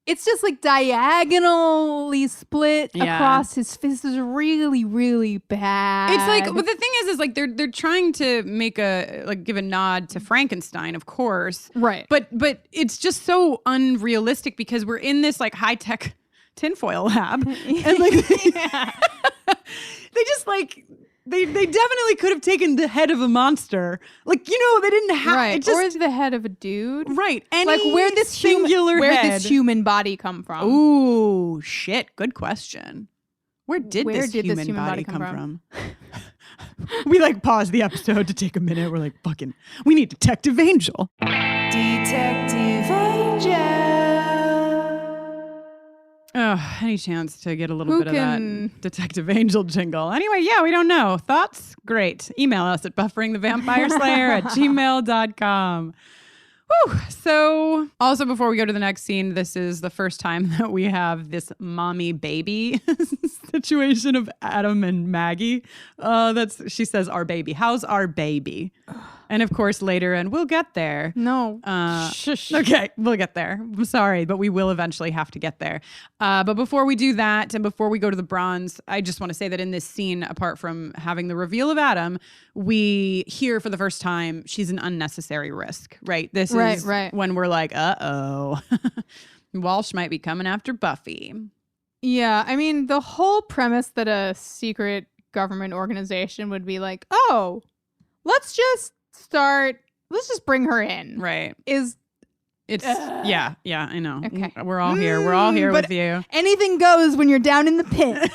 It's just like diagonally split across his face. This is really, really bad. It's like, but the thing is like they're trying to make give a nod to Frankenstein, of course. Right. But it's just so unrealistic because we're in this like high tech tinfoil lab. And like they just like They definitely could have taken the head of a monster. Like, they didn't have right. Or the head of a dude. Right. Any like where this singular where this human body come from? Ooh, shit. Good question. Where did this human body come from? We like pause the episode to take a minute. We're like, fucking, we need Detective Angel. Detective Angel. Oh, any chance to get a little bit of that Detective Angel jingle. Anyway, yeah, we don't know. Thoughts? Great. Email us at bufferingthevampireslayer@gmail.com. Whew. So also before we go to the next scene, this is the first time that we have this mommy baby situation of Adam and Maggie. She says, our baby. How's our baby? And of course later, and we'll get there. No. Okay, we'll get there. I'm sorry, but we will eventually have to get there. But before we do that, and before we go to the bronze, I just want to say that in this scene, apart from having the reveal of Adam, we hear for the first time she's an unnecessary risk, right? This is when we're like, uh-oh, Walsh might be coming after Buffy. Yeah, I mean, the whole premise that a secret government organization would be like, oh, let's just bring her in. Right. Yeah, I know. Okay. We're all here. We're all here with you. Anything goes when you're down in the pit.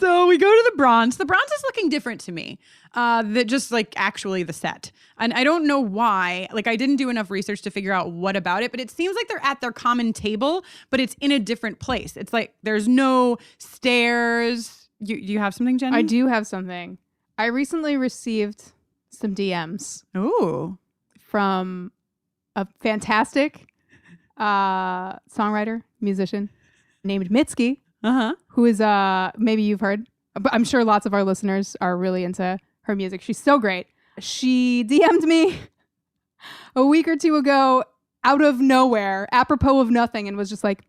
So we go to the bronze. The bronze is looking different to me. That just like actually the set. And I don't know why. Like I didn't do enough research to figure out what about it, but it seems like they're at their common table, but it's in a different place. It's like there's no stairs. You have something, Jenny? I do have something. I recently received some DMs. Ooh. From a fantastic songwriter, musician named Mitski. Who is, maybe you've heard, but I'm sure lots of our listeners are really into her music. She's so great. She DM'd me a week or two ago out of nowhere, apropos of nothing, and was just like,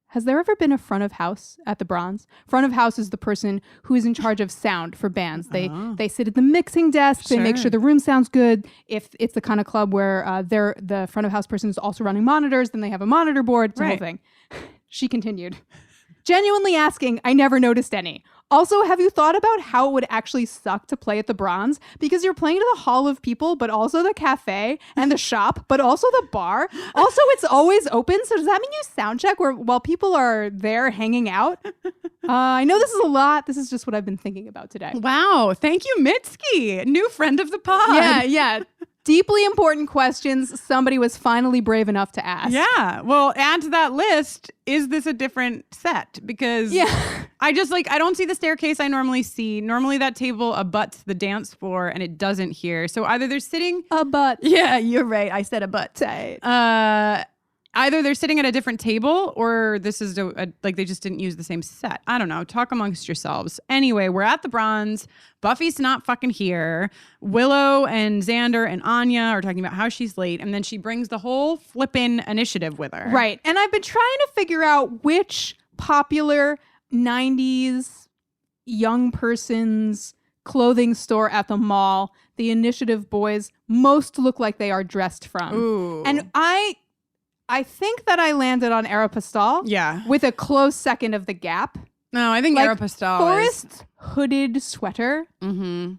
has there ever been a front of house at the Bronze? Front of house is the person who is in charge of sound for bands. They sit at the mixing desk. They make sure the room sounds good. If it's the kind of club where the front of house person is also running monitors, then they have a monitor board. It's the whole thing. She continued. Genuinely asking, I never noticed any. Also, have you thought about how it would actually suck to play at the Bronze? Because you're playing to the hall of people, but also the cafe and the shop, but also the bar. Also, it's always open. So does that mean you sound check while people are there hanging out? I know this is a lot. This is just what I've been thinking about today. Wow. Thank you, Mitski. New friend of the pod. Yeah. Deeply important questions somebody was finally brave enough to ask. Yeah. Well, add to that list, is this a different set? Because I don't see the staircase I normally see. Normally that table abuts the dance floor and it doesn't here. So either they're sitting... Abut. Yeah, you're right. I said abut. Either they're sitting at a different table or this is like they just didn't use the same set. I don't know. Talk amongst yourselves. Anyway, we're at the Bronze. Buffy's not fucking here. Willow and Xander and Anya are talking about how she's late. And then she brings the whole flippin' initiative with her. Right. And I've been trying to figure out which popular 90s young person's clothing store at the mall the initiative boys most look like they are dressed from. Ooh. And I think that I landed on Aeropostale. Yeah. With a close second of the Gap. No, I think Aeropostale Forrest hooded sweater. Mm-hmm.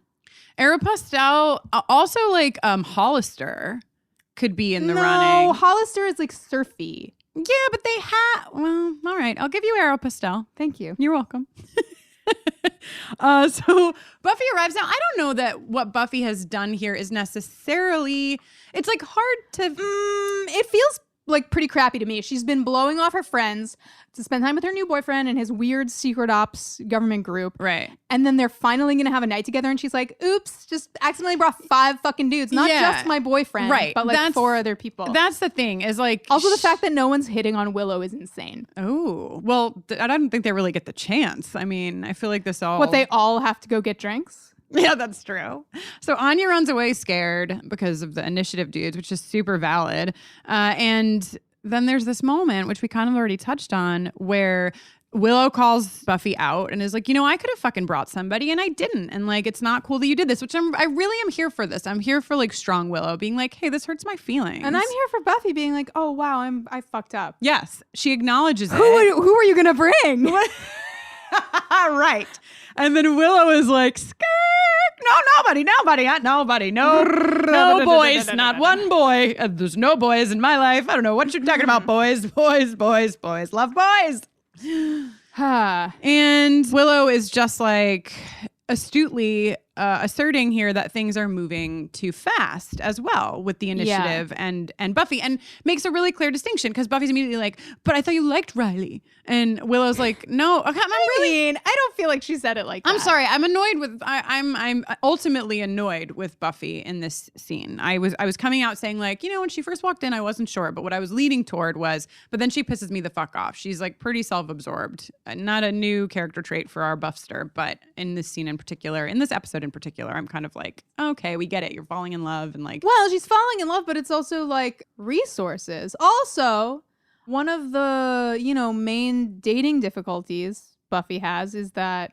Aeropostale, also like Hollister could be in the running. No, Hollister is like surfy. Yeah, but they well, all right. I'll give you Aeropostale. Thank you. You're welcome. So Buffy arrives. Now, I don't know that what Buffy has done here is necessarily, it's like hard to, it feels like pretty crappy to me. She's been blowing off her friends to spend time with her new boyfriend and his weird secret ops government group. Right. And then they're finally going to have a night together and she's like, oops, just accidentally brought 5 fucking dudes. Not just my boyfriend, but like 4 other people. That's the thing is like. Also the fact that no one's hitting on Willow is insane. Oh, well, I don't think they really get the chance. I mean, I feel like this all. What, they all have to go get drinks? Yeah, that's true. So Anya runs away scared because of the initiative dudes, which is super valid. And then there's this moment, which we kind of already touched on, where Willow calls Buffy out and is like, I could have fucking brought somebody and I didn't. And like, it's not cool that you did this, which I really am here for this. I'm here for like strong Willow being like, hey, this hurts my feelings. And I'm here for Buffy being like, oh, wow, I fucked up. Yes. She acknowledges it. Who are you going to bring? Right. And then Willow is like, skirt. No, nobody. No boys. Not one boy. There's no boys in my life. I don't know what you're talking about. Boys. Love boys. And Willow is just like astutely asserting here that things are moving too fast as well with the initiative and Buffy, and makes a really clear distinction because Buffy's immediately like, but I thought you liked Riley. And Willow's like, no, I don't feel like she said it like that. I'm sorry. I'm annoyed with. I'm ultimately annoyed with Buffy in this scene. I was coming out saying like, when she first walked in, I wasn't sure, but what I was leaning toward was, but then she pisses me the fuck off. She's like pretty self-absorbed. Not a new character trait for our Buffster, but in this scene in particular, in this episode in particular, I'm kind of like, okay, we get it. You're falling in love and like. Well, she's falling in love, but it's also like resources. Also, one of the main dating difficulties Buffy has is that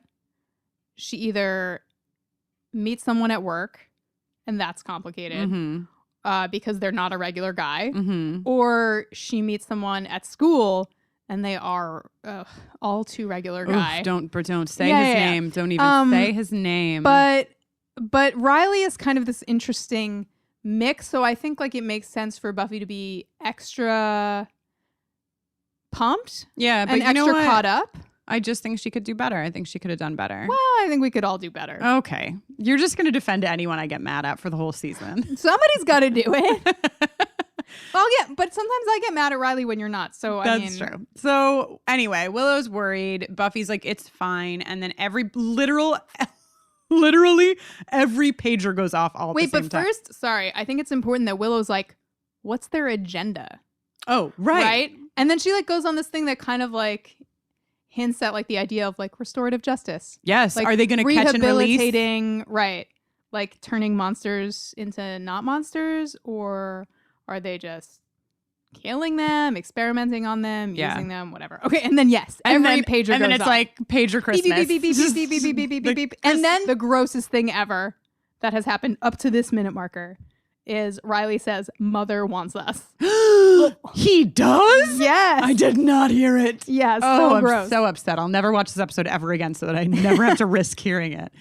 she either meets someone at work, and that's complicated because they're not a regular guy, or she meets someone at school and they are all too regular guy. Oof, don't say his name. Don't even say his name. But Riley is kind of this interesting mix, so I think like it makes sense for Buffy to be extra pumped, but and extra caught up. I just think she could do better. I think she could have done better. Well, I think we could all do better. Okay. You're just going to defend anyone I get mad at for the whole season. Somebody's got to do it. Well, yeah, but sometimes I get mad at Riley when you're not. So That's true. So anyway, Willow's worried. Buffy's like, it's fine. And then literally every pager goes off all at the same time. Wait, but first, sorry, I think it's important that Willow's like, what's their agenda? Oh, right. Right? And then she like goes on this thing that kind of like hints at like the idea of like restorative justice. Yes. Like, are they going to catch and release? Rehabilitating, right. Like turning monsters into not monsters, or are they just killing them, experimenting on them, using them, whatever. Okay, and then every pager goes off. And then it's like pager Christmas. Beep, beep, beep, beep, beep, beep, beep, beep, beep, beep, beep. And then the grossest thing ever that has happened up to this minute marker is Riley says, "Mother wants us." He does? Yes. I did not hear it. Yes. Oh, so gross. I'm so upset. I'll never watch this episode ever again so that I never have to risk hearing it.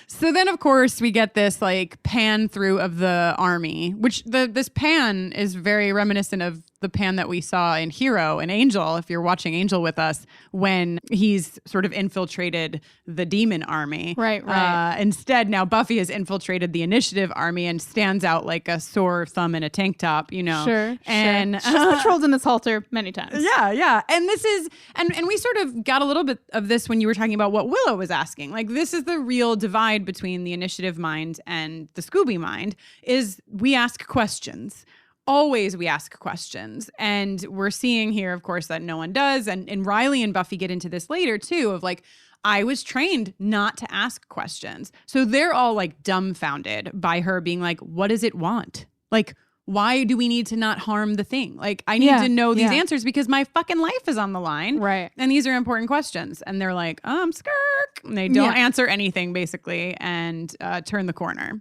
So then, of course, we get this like pan through of the army, which this pan is very reminiscent of the pan that we saw in Hero and Angel, if you're watching Angel with us, when he's sort of infiltrated the demon army. Right. Instead, now Buffy has infiltrated the initiative army and stands out like a sore thumb in a tank top, Sure. And she's patrolled in this halter many times. Yeah. And this is, and we sort of got a little bit of this when you were talking about what Willow was asking. Like, this is the real divide between the initiative mind and the Scooby mind, is we ask questions. Always we ask questions. And we're seeing here, of course, that no one does. And Riley and Buffy get into this later, too, of like, I was trained not to ask questions. So they're all like dumbfounded by her being like, what does it want? Like, why do we need to not harm the thing? Like, I need to know these answers because my fucking life is on the line. Right. And these are important questions. And they're like, skirk. And they don't answer anything, basically, and turn the corner.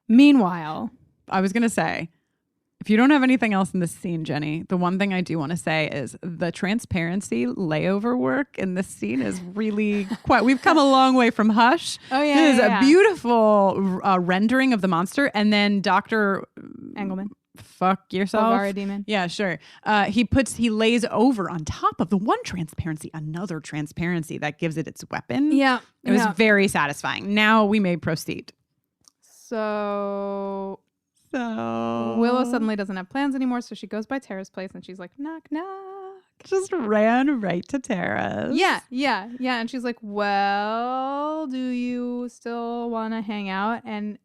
Meanwhile, I was going to say, if you don't have anything else in this scene, Jenny, the one thing I do want to say is the transparency layover work in this scene is really quite. We've come a long way from Hush. Oh, yeah. It is a beautiful rendering of the monster. And then Dr. Engelman. Fuck yourself. Elvira Demon. Yeah, sure. He lays over on top of the one transparency, another transparency that gives it its weapon. Yeah. It was very satisfying. Now we may proceed. So Willow suddenly doesn't have plans anymore, so she goes by Tara's place and she's like, knock, knock. Just ran right to Tara's. Yeah. And she's like, well, do you still want to hang out? And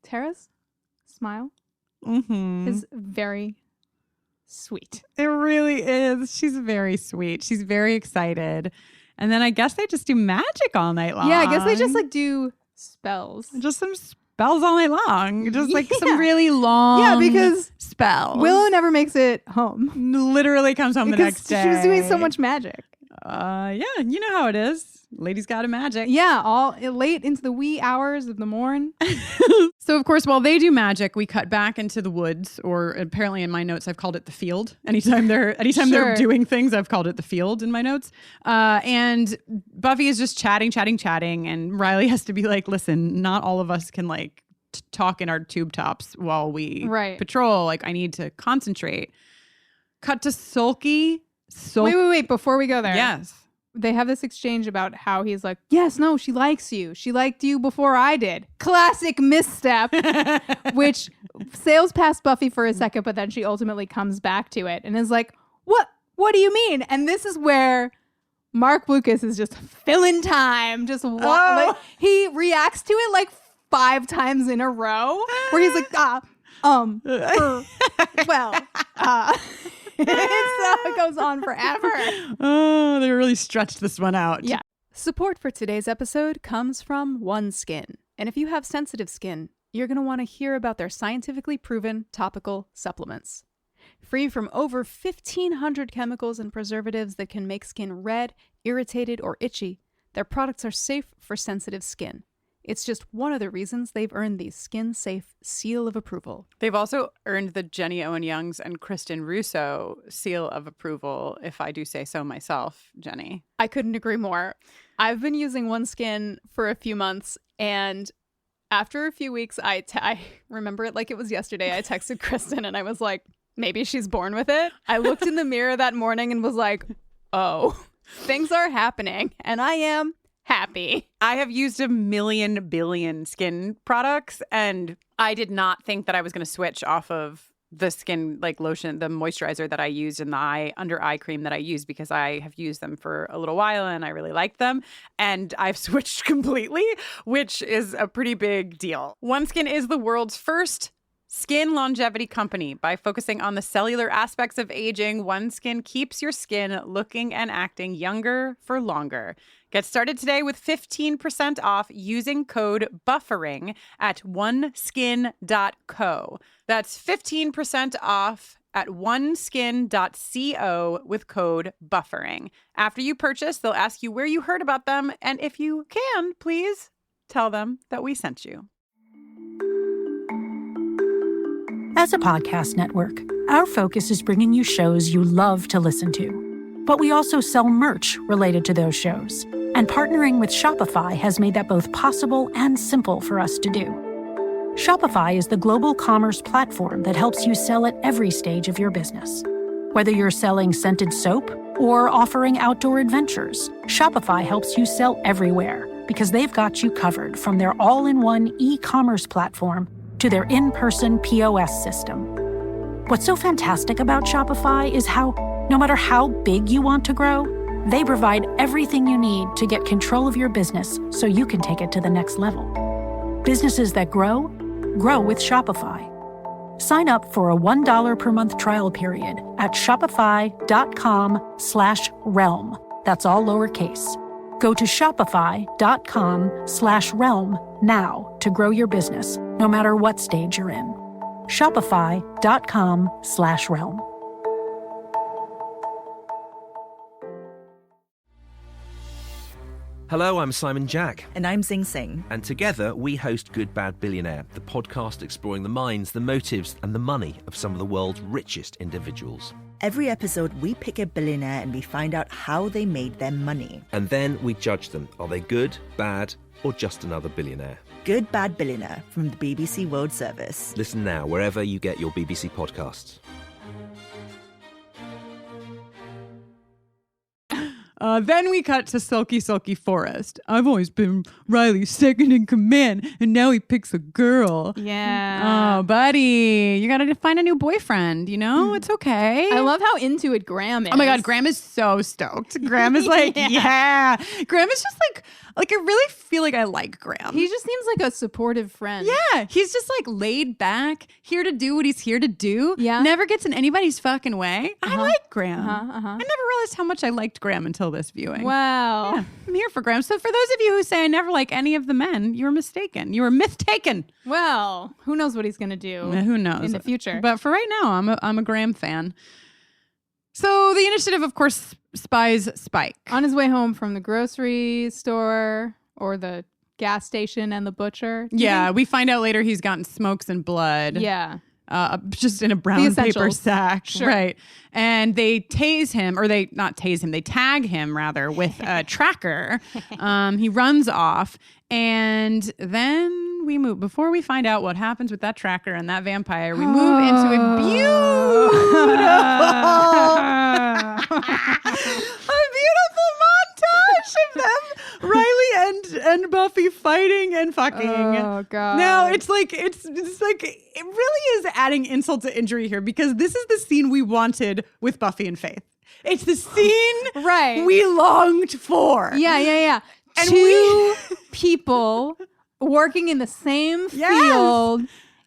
Tara's smile is very sweet. It really is. She's very sweet. She's very excited. And then I guess they just do magic all night long. Yeah, I guess they just like do spells. Just some spells all night long. Just like some really long because spells. Willow never makes it home. Literally comes home the next day. She was doing so much magic. Yeah, you know how it is. Ladies got a magic. Yeah, all late into the wee hours of the morn. So, of course, while they do magic, we cut back into the woods, or apparently in my notes, I've called it the field. Anytime they're doing things, I've called it the field in my notes. And Buffy is just chatting, and Riley has to be like, listen, not all of us can like talk in our tube tops while we patrol. Like, I need to concentrate. Cut to Sulky. Wait, before we go there. Yes. They have this exchange about how he's like, yes, no, she likes you. She liked you before I did. Classic misstep, which sails past Buffy for a second, but then she ultimately comes back to it and is like, what do you mean? And this is where Mark Lucas is just filling time. Like, he reacts to it like 5 times in a row where he's like, it goes on forever. Oh, they really stretched this one out. Yeah. Support for today's episode comes from OneSkin. And if you have sensitive skin, you're going to want to hear about their scientifically proven topical supplements. Free from over 1,500 chemicals and preservatives that can make skin red, irritated, or itchy, their products are safe for sensitive skin. It's just one of the reasons they've earned the skin-safe seal of approval. They've also earned the Jenny Owen Youngs and Kristin Russo seal of approval, if I do say so myself, Jenny. I couldn't agree more. I've been using OneSkin for a few months, and after a few weeks, I remember it like it was yesterday. I texted Kristin, and I was like, maybe she's born with it. I looked in the mirror that morning and was like, oh, things are happening, and I am happy. I have used a million billion skin products, and I did not think that I was going to switch off of the skin like lotion, the moisturizer that I used and the under eye cream that I use, because I have used them for a little while and I really liked them. And I've switched completely, which is a pretty big deal. OneSkin is the world's first skin longevity company. By focusing on the cellular aspects of aging, OneSkin keeps your skin looking and acting younger for longer. Get started today with 15% off using code BUFFERING at oneskin.co. That's 15% off at oneskin.co with code BUFFERING. After you purchase, they'll ask you where you heard about them, and if you can, please tell them that we sent you. As a podcast network, our focus is bringing you shows you love to listen to. But we also sell merch related to those shows. And partnering with Shopify has made that both possible and simple for us to do. Shopify is the global commerce platform that helps you sell at every stage of your business. Whether you're selling scented soap or offering outdoor adventures, Shopify helps you sell everywhere because they've got you covered, from their all-in-one e-commerce platform to their in-person POS system. What's so fantastic about Shopify is how, no matter how big you want to grow, they provide everything you need to get control of your business so you can take it to the next level. Businesses that grow, grow with Shopify. Sign up for a $1 per month trial period at shopify.com/realm. That's all lowercase. Go to shopify.com/realm now to grow your business, no matter what stage you're in. Shopify.com/realm. Hello, I'm Simon Jack. And I'm Zing Sing. And together we host Good Bad Billionaire, the podcast exploring the minds, the motives, and the money of some of the world's richest individuals. Every episode, we pick a billionaire and we find out how they made their money. And then we judge them. Are they good, bad, or just another billionaire? Good Bad Billionaire from the BBC World Service. Listen now wherever you get your BBC podcasts. Then we cut to Sulky Forest. I've always been Riley's second in command, and now he picks a girl. Yeah. Oh, buddy, you gotta find a new boyfriend, you know? It's okay. I love how into it Graham is. Oh my God, Graham is so stoked. Graham is like, yeah. Graham is just like I really feel like I like Graham. He just seems like a supportive friend. Yeah, he's just like laid back, here to do what he's here to do. Yeah. Never gets in anybody's fucking way. I like Graham. I never realized how much I liked Graham until this viewing. Wow. Yeah, I'm here for Graham. So for those of you who say I never like any of the men, you're mistaken. You were myth-taken. Well, who knows what he's going to do who knows? in the future. But for right now, I'm a Graham fan. So the initiative, of course, spies Spike. On his way home from the grocery store or the gas station and the butcher. Yeah, we find out later he's gotten smokes and blood. Yeah. Just in a brown paper sack. Sure. Right. And they tase him, or they not tase him, they tag him rather with a tracker. He runs off, and then we move. Before we find out what happens with that tracker and that vampire, we move into a beautiful montage of them, Riley and Buffy fighting and fucking. Oh God! Now it's like it really is adding insult to injury here, because this is the scene we wanted with Buffy and Faith. It's the scene Right. we longed for. Yeah. And two people working in the same field,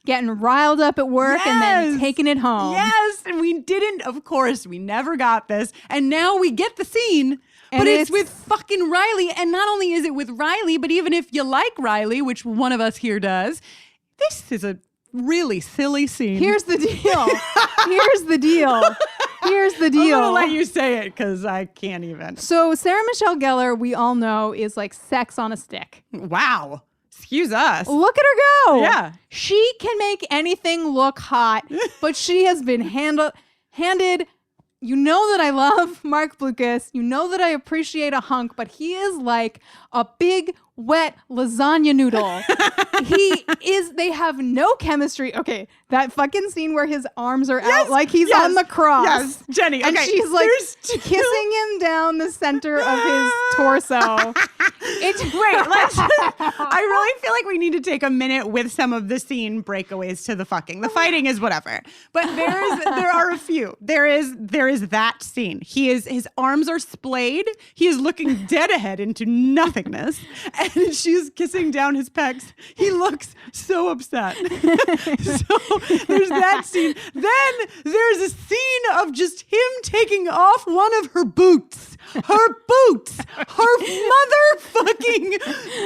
getting riled up at work and then taking it home. Yes, and we didn't, of course, we never got this. And now we get the scene, but it's with fucking Riley. And not only is it with Riley, but even if you like Riley, which one of us here does, this is a really silly scene. Here's the deal. I'm going to let you say it because I can't even. So Sarah Michelle Gellar, we all know, is like sex on a stick. Wow. Excuse us. Look at her go. Yeah. She can make anything look hot, but she has been handed. You know that I love Mark Blucas. You know that I appreciate a hunk, but he is like a big, wet lasagna noodle. They have no chemistry. Okay, that fucking scene where his arms are out like he's on the cross. Yes, Jenny. And okay, she's like kissing him down the center of his torso. I really feel like we need to take a minute with some of the scene breakaways to the fucking. The fighting is whatever. But there are a few. There is that scene. His arms are splayed. He is looking dead ahead into nothingness. And she's kissing down his pecs. He looks so upset. So there's that scene. Then there's a scene of just him taking off one of her boots. Her boots. Her motherfucking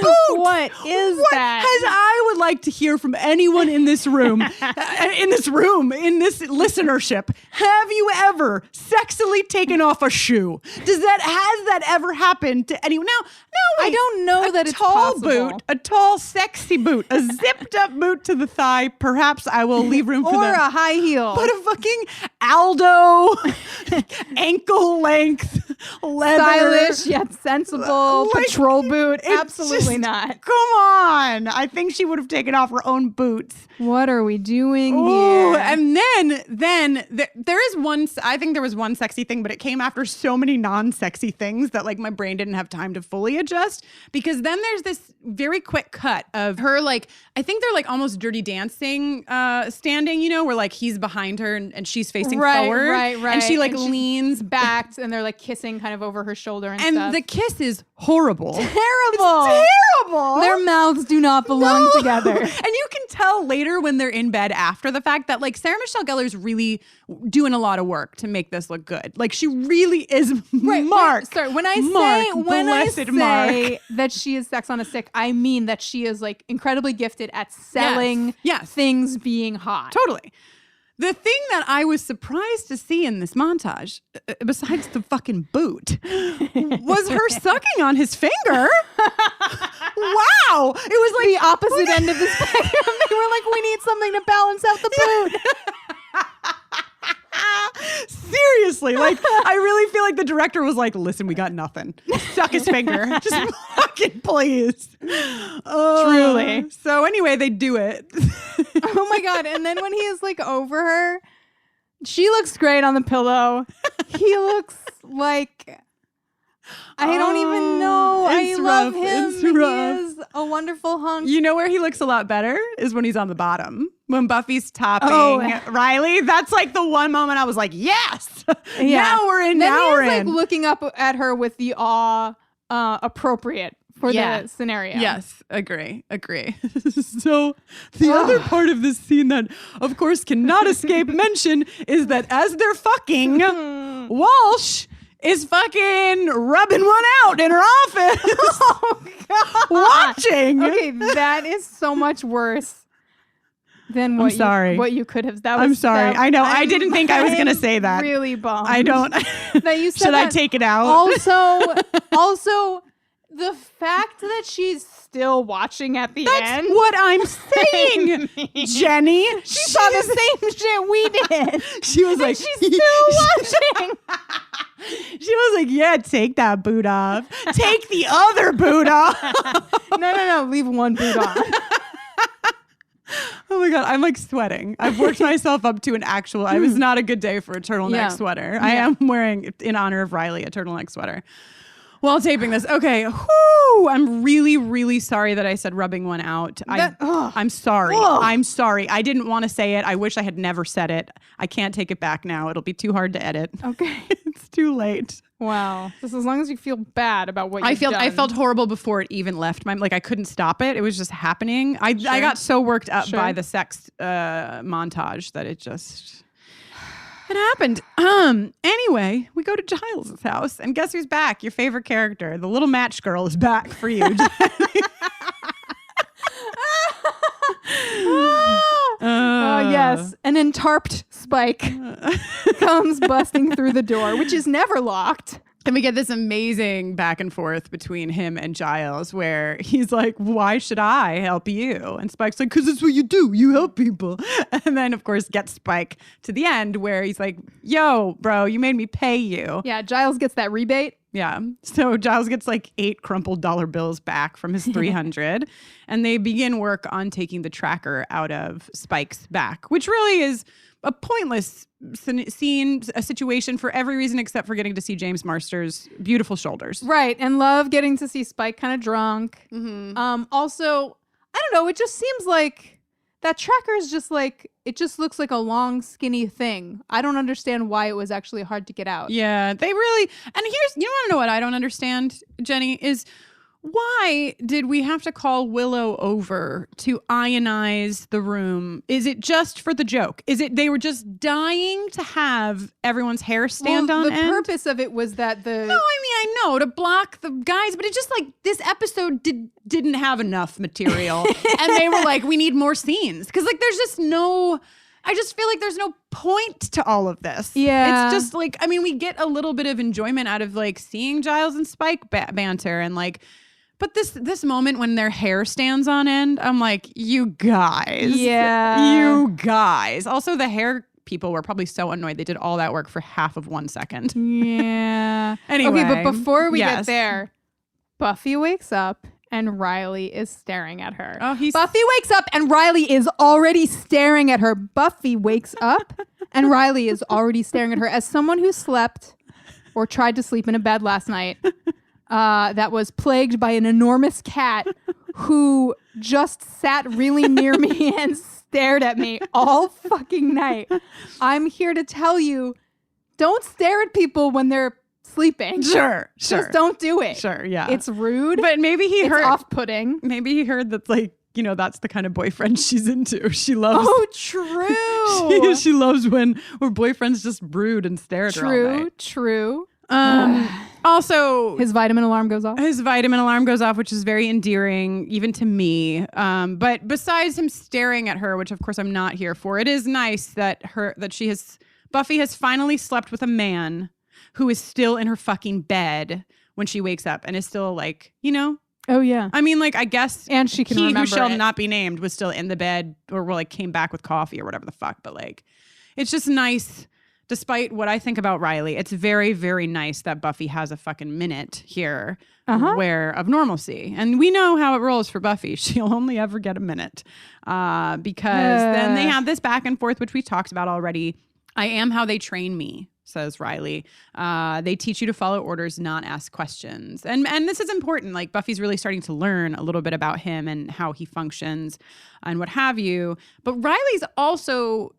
boots. What is that? As I would like to hear from anyone in this room, in this listenership, have you ever sexily taken off a shoe? Has that ever happened to anyone? Now, I don't know that it's possible. A tall, sexy boot, a zipped up boot to the thigh. Perhaps I will leave room for or that. a high heel. But a fucking Aldo ankle length leather. Stylish yet sensible patrol boot. Absolutely not. Come on. I think she would have taken off her own boots. What are we doing Ooh, here? and then there is one, I think there was one sexy thing, but it came after so many non-sexy things that like my brain didn't have time to fully adjust, because then there's this very quick cut of her, like, I think they're like almost Dirty Dancing standing, you know, where like he's behind her and she's facing forward. Right. And she like leans back and they're like kissing kind of over her shoulder and stuff. And the kiss is horrible. Terrible. It's terrible. Their mouths do not belong together. And you can tell later when they're in bed after the fact that like Sarah Michelle Gellar's really doing a lot of work to make this look good. Like she really is Mark. When I say that she is sex on a stick, I mean that she is like incredibly gifted at selling things being hot. Totally. The thing that I was surprised to see in this montage, besides the fucking boot, was her sucking on his finger. Wow. It was like the opposite end of the spectrum. They were like, we need something to balance out the boot. Seriously, like I really feel like the director was like, listen, we got nothing. Suck his finger. Just fucking please. Truly. So anyway, they do it. Oh my God. And then when he is like over her, she looks great on the pillow. He looks like, I don't even know. I love him. He is a wonderful hunk. You know where he looks a lot better is when he's on the bottom. When Buffy's topping Riley. That's like the one moment I was like, yes. Yeah. Now we're in. Then now he we're is in. like looking up at her with the awe appropriate for the scenario. Yes, agree. So the other part of this scene that, of course, cannot escape mention is that as they're fucking, Walsh is fucking rubbing one out in her office. Oh, God. Watching. Okay, that is so much worse than what you could have. I'm sorry. I know. I didn't think I was going to say that. Really bummed. I don't. That you said Should that. I take it out? Also, the fact that she's still watching at the end. That's what I'm saying, Jenny. She saw the same shit we did. She was like, she's still watching. She was like, yeah, take that boot off. Take the other boot off. No. Leave one boot on. Oh my God, I'm like sweating. I've worked myself up to an actual, it was not a good day for a turtleneck sweater. I am wearing, in honor of Riley, a turtleneck sweater. while taping this. Okay. Whew, I'm really, really sorry that I said rubbing one out. I'm sorry. I'm sorry. I didn't want to say it. I wish I had never said it. I can't take it back now. It'll be too hard to edit. Okay. It's too late. Wow. Just as long as you feel bad about what you've done. I felt horrible before it even left my, like I couldn't stop it. It was just happening. I got so worked up by the sex montage that it happened. Anyway, we go to Giles' house and guess who's back? Your favorite character. The little match girl is back for you. Yes, an entarped Spike comes busting through the door, which is never locked. And we get this amazing back and forth between him and Giles where he's like, why should I help you? And Spike's like, because it's what you do. You help people. And then, of course, gets Spike to the end where he's like, yo, bro, you made me pay you. Yeah, Giles gets that rebate. Yeah. So Giles gets like 8 crumpled dollar bills back from his 300 and they begin work on taking the tracker out of Spike's back, which really is a pointless scene, a situation for every reason except for getting to see James Marsters' beautiful shoulders. Right. And love getting to see Spike kind of drunk. Mm-hmm. Also, I don't know. It just seems like that tracker is just like, it just looks like a long, skinny thing. I don't understand why it was actually hard to get out. Yeah, they really, and you want to know what I don't understand, Jenny, is why did we have to call Willow over to ionize the room? Is it just for the joke? Is it they were just dying to have everyone's hair stand on end? The purpose of it was that No, I mean, I know, to block the guys, but it's just like this episode didn't have enough material. And they were like, we need more scenes. Because like there's just no... I just feel like there's no point to all of this. Yeah. It's just like, I mean, we get a little bit of enjoyment out of like seeing Giles and Spike banter and like, but this moment when their hair stands on end, I'm like, you guys. Yeah. You guys. Also, the hair people were probably so annoyed they did all that work for half of 1 second. Yeah. Anyway. Okay, but before we get there, Buffy wakes up and Riley is staring at her. Buffy wakes up and Riley is already staring at her. Buffy wakes up and Riley is already staring at her. As someone who slept or tried to sleep in a bed last night that was plagued by an enormous cat who just sat really near me and stared at me all fucking night. I'm here to tell you, don't stare at people when they're sleeping. Sure. Just don't do it. Sure, yeah. It's rude. But maybe he heard... It's off-putting. Maybe he heard that, like, you know, that's the kind of boyfriend she's into. She loves... Oh, true. she loves when her boyfriends just brood and stare at her all night. True. Also... His vitamin alarm goes off. His vitamin alarm goes off, which is very endearing, even to me. But besides him staring at her, which of course I'm not here for, it is nice that Buffy has finally slept with a man who is still in her fucking bed when she wakes up and is still like, you know? Oh, yeah. I mean, like, I guess and she can remember who shall it. not be named was still in the bed or like came back with coffee or whatever the fuck. But like, it's just nice, despite what I think about Riley, it's very, very nice that Buffy has a fucking minute here of normalcy. And we know how it rolls for Buffy. She'll only ever get a minute because then they have this back and forth, which we talked about already. I am how they train me, says Riley. They teach you to follow orders, not ask questions. And this is important. Like Buffy's really starting to learn a little bit about him and how he functions and what have you. But Riley's also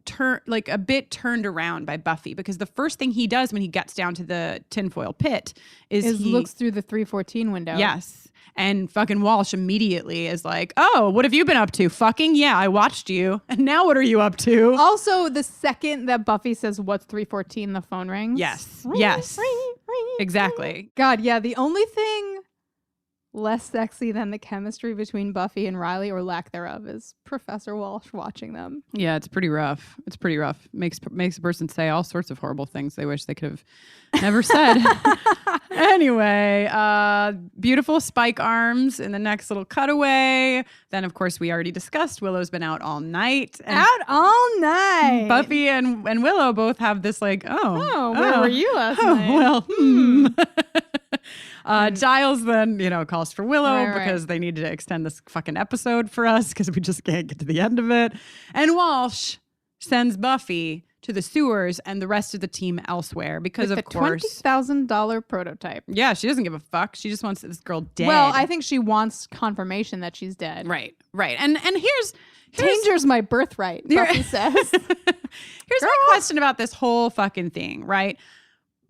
a bit turned around by Buffy because the first thing he does when he gets down to the tinfoil pit is he looks through the 314 window. Yes. And fucking Walsh immediately is like, oh, what have you been up to? Fucking, yeah, I watched you. And now what are you up to? Also, the second that Buffy says, what's 314, the phone rings. Yes. Ring, Yes. ring, ring, exactly. Ring. God, yeah, the only thing less sexy than the chemistry between Buffy and Riley, or lack thereof, is Professor Walsh watching them. Yeah, it's pretty rough. It's pretty rough. Makes a person say all sorts of horrible things they wish they could have never said. Anyway, beautiful Spike arms in the next little cutaway. Then, of course, we already discussed Willow's been out all night. Out all night. Buffy and Willow both have this like, where were you last night? Well, Giles then, calls for Willow Right. because they need to extend this fucking episode for us because we just can't get to the end of it. And Walsh sends Buffy to the sewers and the rest of the team elsewhere because With of the course $20,000 prototype. Yeah, she doesn't give a fuck. She just wants this girl dead. Well, I think she wants confirmation that she's dead. Right. And here's danger's my birthright, Buffy says. Here's my question about this whole fucking thing, right?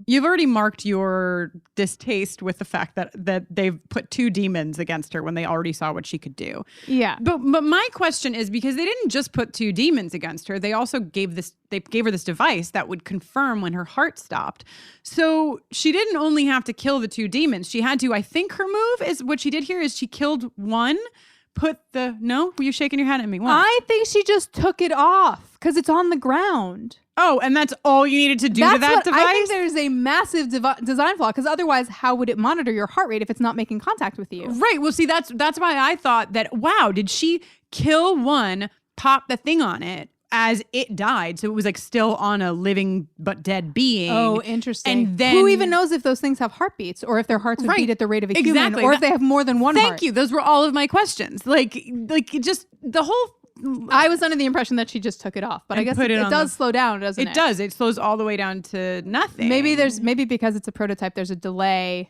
You've already marked your distaste with the fact that they've put 2 demons against her when they already saw what she could do. Yeah. But my question is, because they didn't just put 2 demons against her, they also gave her this device that would confirm when her heart stopped. So she didn't only have to kill the 2 demons. She had to, I think her move is what she did here is she killed one, no? Were you shaking your head at me? What? I think she just took it off because it's on the ground. Oh, and that's all you needed to do to that device? I think there's a massive design flaw because otherwise how would it monitor your heart rate if it's not making contact with you? Right. Well, see, that's why I thought that, wow, did she kill one, pop the thing on it as it died? So it was like still on a living but dead being. Oh, interesting. And then who even knows if those things have heartbeats or if their hearts would beat at the rate of a human or if they have more than one heart? Thank you. Those were all of my questions. Like just the whole... I was under the impression that she just took it off, but I guess it does slow down, doesn't it? It does. It slows all the way down to nothing. Maybe because it's a prototype, there's a delay.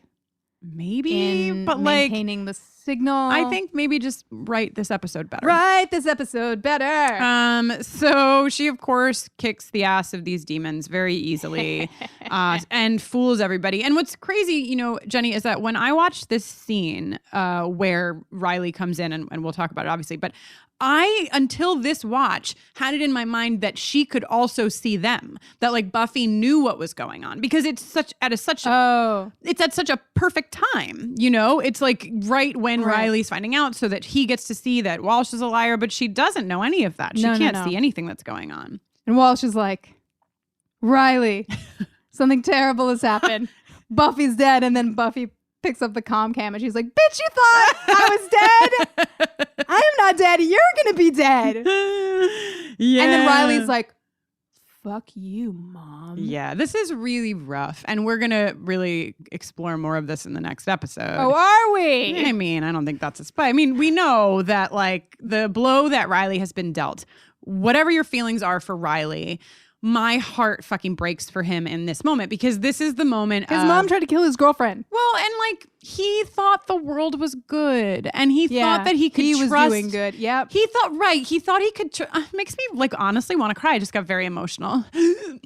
Maybe, but maintaining the signal. I think maybe just write this episode better. Write this episode better. So she, of course, kicks the ass of these demons very easily and fools everybody. And what's crazy, Jenny, is that when I watched this scene where Riley comes in, and we'll talk about it, obviously, but I, until this watch, had it in my mind that she could also see them, that like Buffy knew what was going on because it's at such a perfect time, It's like right when Riley's finding out so that he gets to see that Walsh is a liar, but she doesn't know any of that. She can't see anything that's going on. And Walsh is like, Riley, something terrible has happened. Buffy's dead. And then Buffy picks up the comm cam and she's like, bitch, you thought I was dead? I am not dead. You're going to be dead. Yeah. And then Riley's like, fuck you, Mom. Yeah, this is really rough. And we're going to really explore more of this in the next episode. Oh, are we? I mean, I don't think that's a spy. I mean, we know that like the blow that Riley has been dealt, whatever your feelings are for Riley, my heart fucking breaks for him in this moment because this is the moment his mom tried to kill his girlfriend. Well, and like he thought the world was good and he thought that he could trust. He was doing good. Yep. He thought he could makes me like honestly want to cry. I just got very emotional.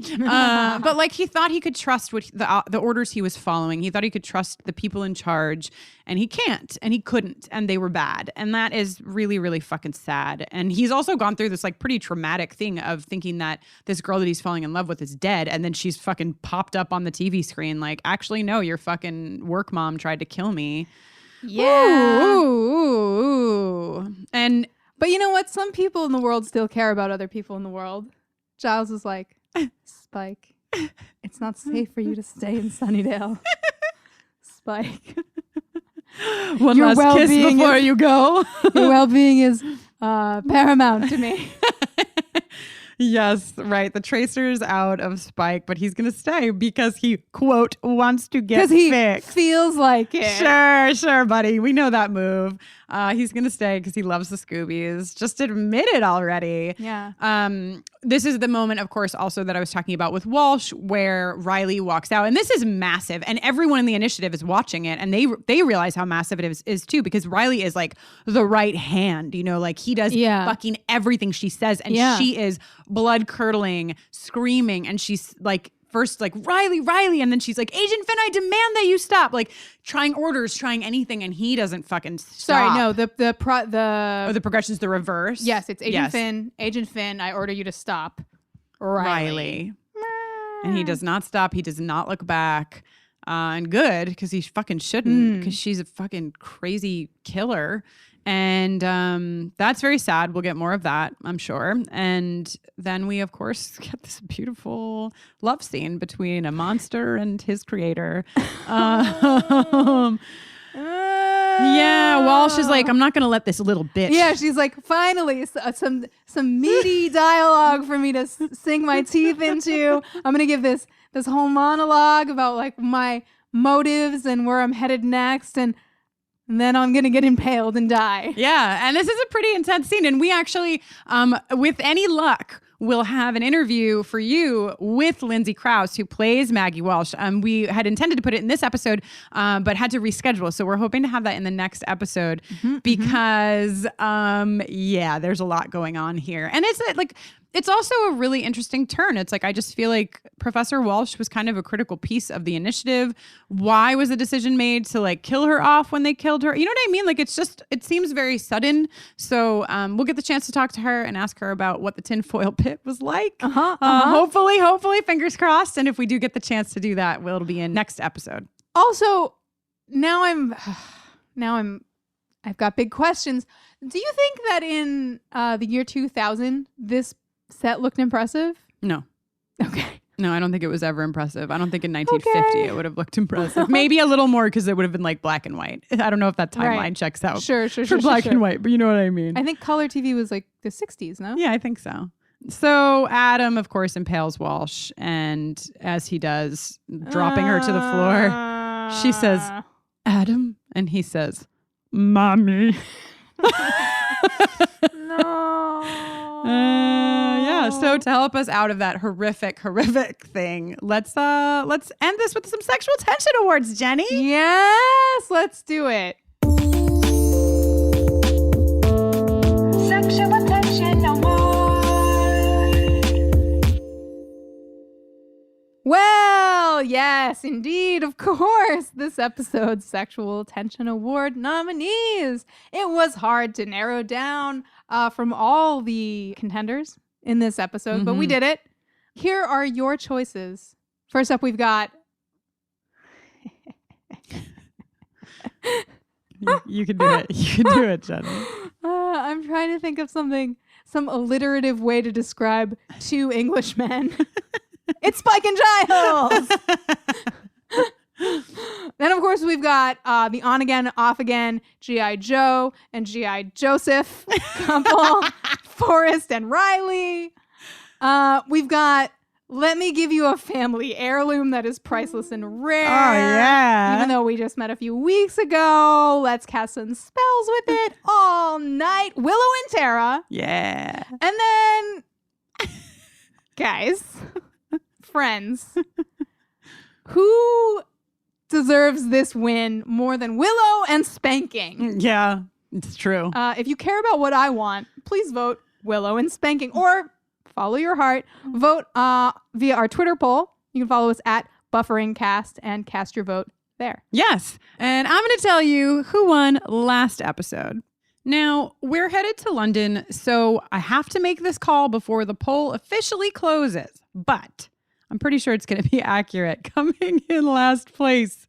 But like he thought he could trust what the orders he was following. He thought he could trust the people in charge and he can't and he couldn't and they were bad. And that is really, really fucking sad. And he's also gone through this like pretty traumatic thing of thinking that this girl that he's falling in love with is dead and then she's fucking popped up on the TV screen like, actually, no, your fucking work mom tried to kill me. Yeah. Ooh. But you know what? Some people in the world still care about other people in the world. Giles is like, Spike, it's not safe for you to stay in Sunnydale. Spike. One last kiss before you go. Your well-being is paramount to me. Yes, right. The Tracer's out of Spike, but he's going to stay because he, quote, wants to get fixed. He feels like it. Sure, buddy. We know that move. He's going to stay because he loves the Scoobies. Just admit it already. Yeah. This is the moment, of course, also that I was talking about with Walsh, where Riley walks out. And this is massive. And everyone in the initiative is watching it. And they realize how massive it is too, because Riley is like the right hand, like he does fucking everything she says. And she is blood curdling, screaming. And she's like, first like, Riley. And then she's like, Agent Finn, I demand that you stop. Like trying orders, trying anything. And he doesn't fucking stop. Sorry, no, the progression's the reverse. Yes, it's Agent Finn, I order you to stop. Riley. And he does not stop. He does not look back. And good, because he fucking shouldn't, because she's a fucking crazy killer. And that's very sad. We'll get more of that, I'm sure. And then we, of course, get this beautiful love scene between a monster and his creator. Yeah, Walsh is like, I'm not going to let this little bitch. Yeah, she's like, finally, some meaty dialogue for me to sink my teeth into. I'm going to give this whole monologue about like my motives and where I'm headed next. And then I'm going to get impaled and die. Yeah. And this is a pretty intense scene. And we actually, with any luck, we'll have an interview for you with Lindsay Krause, who plays Maggie Walsh. We had intended to put it in this episode, but had to reschedule. So we're hoping to have that in the next episode because, there's a lot going on here. And it's also a really interesting turn. It's like, I just feel like Professor Walsh was kind of a critical piece of the initiative. Why was the decision made to like kill her off when they killed her? You know what I mean? Like, it seems very sudden. So we'll get the chance to talk to her and ask her about what the tinfoil pit was like. Hopefully, fingers crossed. And if we do get the chance to do that, it'll be in next episode. Also, I've got big questions. Do you think that in the year 2000, this set looked impressive? No. Okay. No, I don't think it was ever impressive. I don't think in 1950 it would have looked impressive. Maybe a little more because it would have been like black and white. I don't know if that timeline checks out. Sure. For black and white, but you know what I mean. I think color TV was like the 60s, no? Yeah, I think so. So Adam, of course, impales Walsh, and as he does, dropping her to the floor, she says, "Adam," and he says, "Mommy." So to help us out of that horrific thing, let's end this with some sexual tension awards, Jenny. Yes, let's do it. Sexual tension award. Well, yes, indeed, of course. This episode's Sexual Tension Award nominees. It was hard to narrow down from all the contenders in this episode, but we did it. Here are your choices. First up, we've got... You can do it. You can do it, Jenny. I'm trying to think of some alliterative way to describe two Englishmen. It's Spike and Giles. Then, of course, we've got the on again, off again G.I. Joe and G.I. Joseph couple, Forrest and Riley. We've got Let Me Give You a Family Heirloom that is priceless and rare. Oh, yeah. Even though we just met a few weeks ago, let's cast some spells with it all night. Willow and Tara. Yeah. And then, guys, friends, who deserves this win more than Willow and spanking? Yeah, it's true. If you care about what I want, please vote Willow and spanking, or follow your heart. Vote via our Twitter poll. You can follow us at BufferingCast and cast your vote there. Yes. And I'm going to tell you who won last episode. Now, we're headed to London, so I have to make this call before the poll officially closes. But I'm pretty sure it's going to be accurate. Coming in last place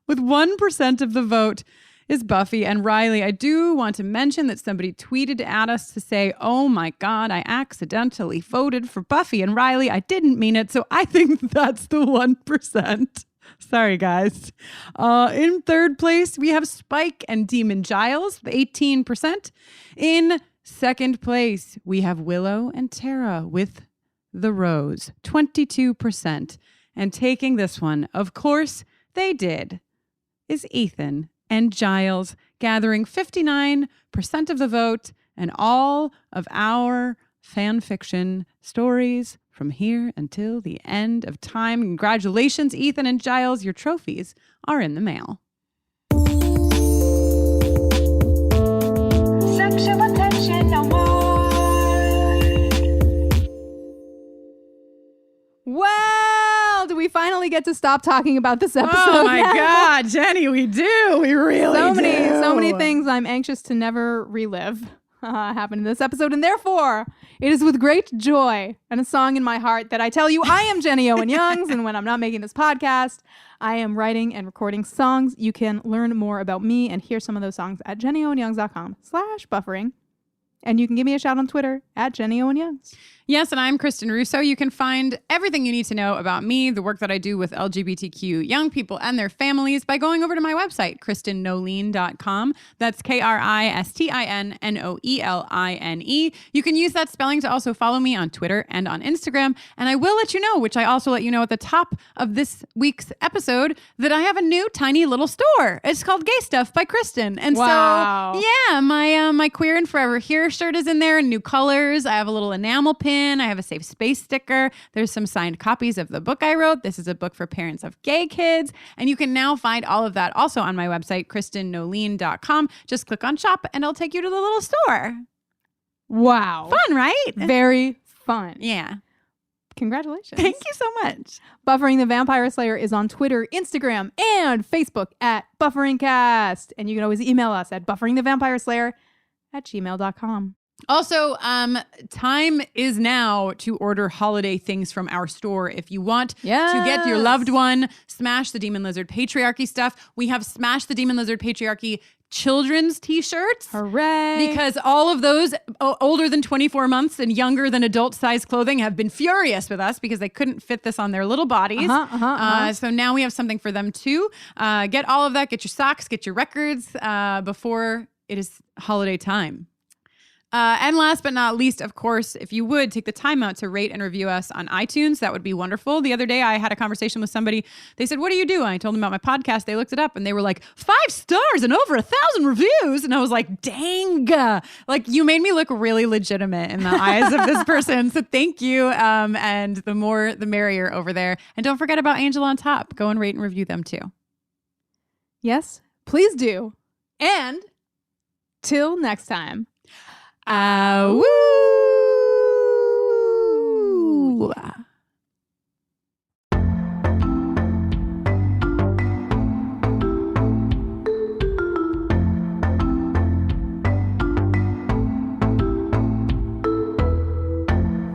with 1% of the vote is Buffy and Riley. I do want to mention that somebody tweeted at us to say, "Oh my God, I accidentally voted for Buffy and Riley. I didn't mean it." So I think that's the 1%. Sorry, guys. In third place, we have Spike and Demon Giles, 18%. In second place, we have Willow and Tara with The Rose, 22%. And taking this one, of course, they did, is Ethan and Giles, gathering 59% of the vote, and all of our fan fiction stories from here until the end of time. Congratulations, Ethan and Giles. Your trophies are in the mail. Sexual tension award. Well, do we finally get to stop talking about this episode? Oh my God, Jenny, we do. We really do. So many things I'm anxious to never relive happened in this episode, and therefore it is with great joy and a song in my heart that I tell you I am Jenny Owen Youngs, and when I'm not making this podcast, I am writing and recording songs. You can learn more about me and hear some of those songs at jennyowenyoungs.com/buffering. And you can give me a shout on Twitter at Jenny Owen Youngs. Yes, and I'm Kristin Russo. You can find everything you need to know about me, the work that I do with LGBTQ young people and their families by going over to my website, KristinNoeline.com. That's KristinNoeline. You can use that spelling to also follow me on Twitter and on Instagram. And I will let you know, which I also let you know at the top of this week's episode, that I have a new tiny little store. It's called Gay Stuff by Kristin. And wow. so, yeah, my queer and forever here shirt is in there in new colors. I have a little enamel pin. I have a safe space sticker. There's some signed copies of the book I wrote. This is a book for parents of gay kids. And you can now find all of that also on my website, KristinNoline.com. Just click on shop and it'll take you to the little store. Wow. Fun, right? Very fun. Yeah. Congratulations. Thank you so much. Buffering the Vampire Slayer is on Twitter, Instagram, and Facebook at BufferingCast. And you can always email us at bufferingthevampireslayer@gmail.com. Also, time is now to order holiday things from our store. If you want to get your loved one, Smash the Demon Lizard Patriarchy stuff. We have Smash the Demon Lizard Patriarchy children's t-shirts. Hooray. Because all of those older than 24 months and younger than adult size clothing have been furious with us because they couldn't fit this on their little bodies. So now we have something for them too. Get all of that. Get your socks, get your records before it is holiday time. And last but not least, of course, if you would take the time out to rate and review us on iTunes, that would be wonderful. The other day, I had a conversation with somebody. They said, "What do you do?" I told them about my podcast. They looked it up and they were like, 5 stars and over 1,000 reviews. And I was like, dang, like you made me look really legitimate in the eyes of this person. So thank you. And the more, the merrier over there. And don't forget about Angel on Top. Go and rate and review them too. Yes, please do. And till next time. Woo!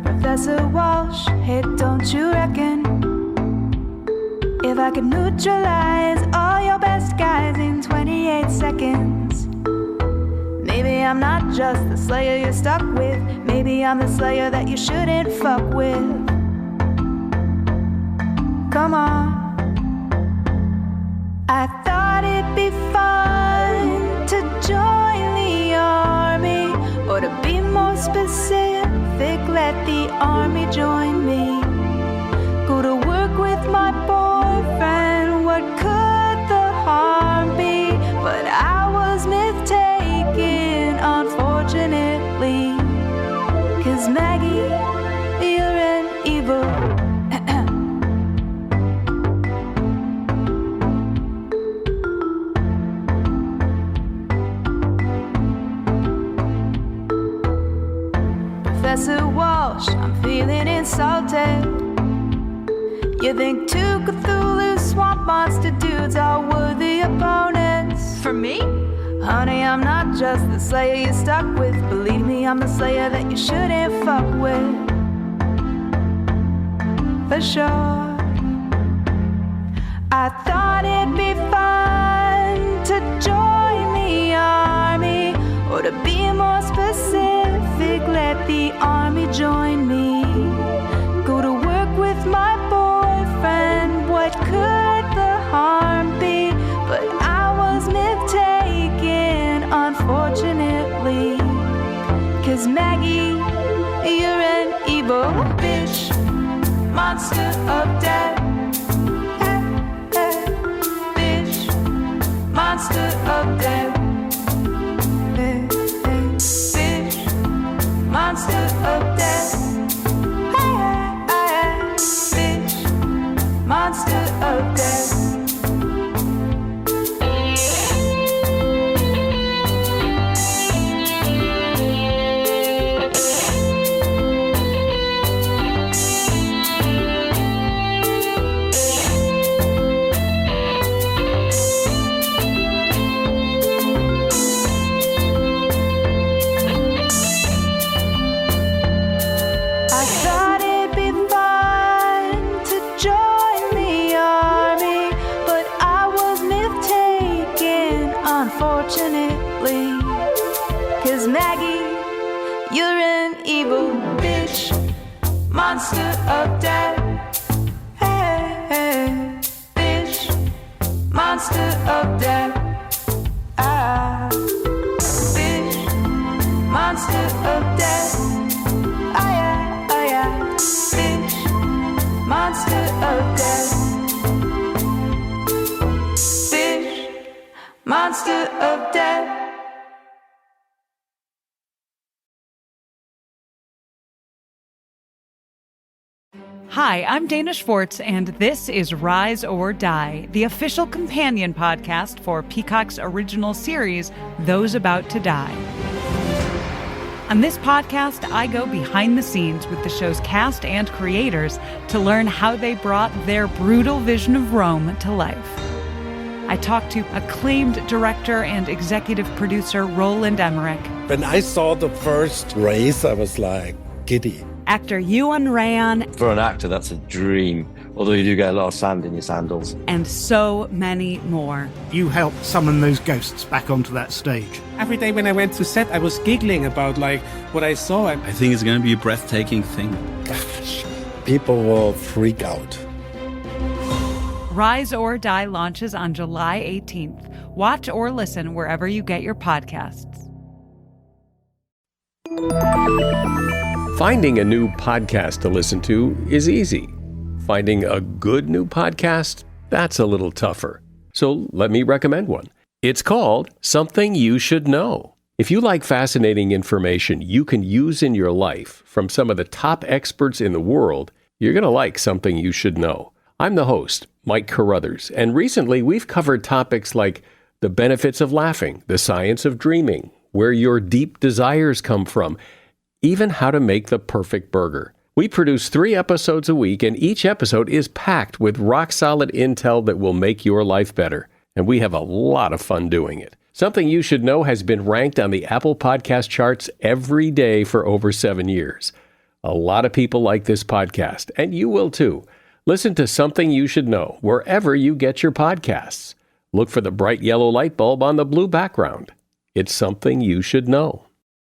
Professor Walsh, hey, don't you reckon if I could neutralize all your best guys in 28 seconds? Maybe I'm not just the slayer you're stuck with. Maybe I'm the slayer that you shouldn't fuck with. Come on. I thought it'd be fun to join the army, or to be more specific, let the army join me. Go to work with my boyfriend, what could the harm be? But I was mistaken, unfortunately, 'cause Maggie, you're an evil. Professor Walsh, I'm feeling insulted. You think 2 Cthulhu swamp monster dudes are worthy opponents? For me? Honey, I'm not just the slayer you're stuck with. Believe me, I'm the slayer that you shouldn't fuck with. For sure. I thought it'd be fun to join the army, or to be more specific, let the army join me. Go to work with my boyfriend, what could the harm be? But I was mistaken, unfortunately, 'cause Maggie, you're an evil bitch, monster of death. Bitch, monster of death. Bitch, monster of death. Bitch, monster of death. Unfortunately, 'cause Maggie, you're an evil bitch, monster of death. Hey, bitch, monster of death. Bitch, monster of death. Bitch, monster of death. Monster of death. Hi, I'm Dana Schwartz, and this is Rise or Die, the official companion podcast for Peacock's original series, Those About to Die. On this podcast, I go behind the scenes with the show's cast and creators to learn how they brought their brutal vision of Rome to life. I talked to acclaimed director and executive producer Roland Emmerich. When I saw the first race, I was like giddy. Actor Ewan Ryan. For an actor, that's a dream, although you do get a lot of sand in your sandals. And so many more. You helped summon those ghosts back onto that stage. Every day when I went to set, I was giggling about what I saw. I think it's going to be a breathtaking thing. Gosh, people will freak out. Rise or Die launches on July 18th. Watch or listen wherever you get your podcasts. Finding a new podcast to listen to is easy. Finding a good new podcast, that's a little tougher. So let me recommend one. It's called Something You Should Know. If you like fascinating information you can use in your life from some of the top experts in the world, you're going to like Something You Should Know. I'm the host, Mike Carruthers, and recently we've covered topics like the benefits of laughing, the science of dreaming, where your deep desires come from, even how to make the perfect burger. We produce 3 episodes a week, and each episode is packed with rock-solid intel that will make your life better. And we have a lot of fun doing it. Something You Should Know has been ranked on the Apple Podcast charts every day for over 7 years. A lot of people like this podcast, and you will too. Listen to Something You Should Know wherever you get your podcasts. Look for the bright yellow light bulb on the blue background. It's Something You Should Know.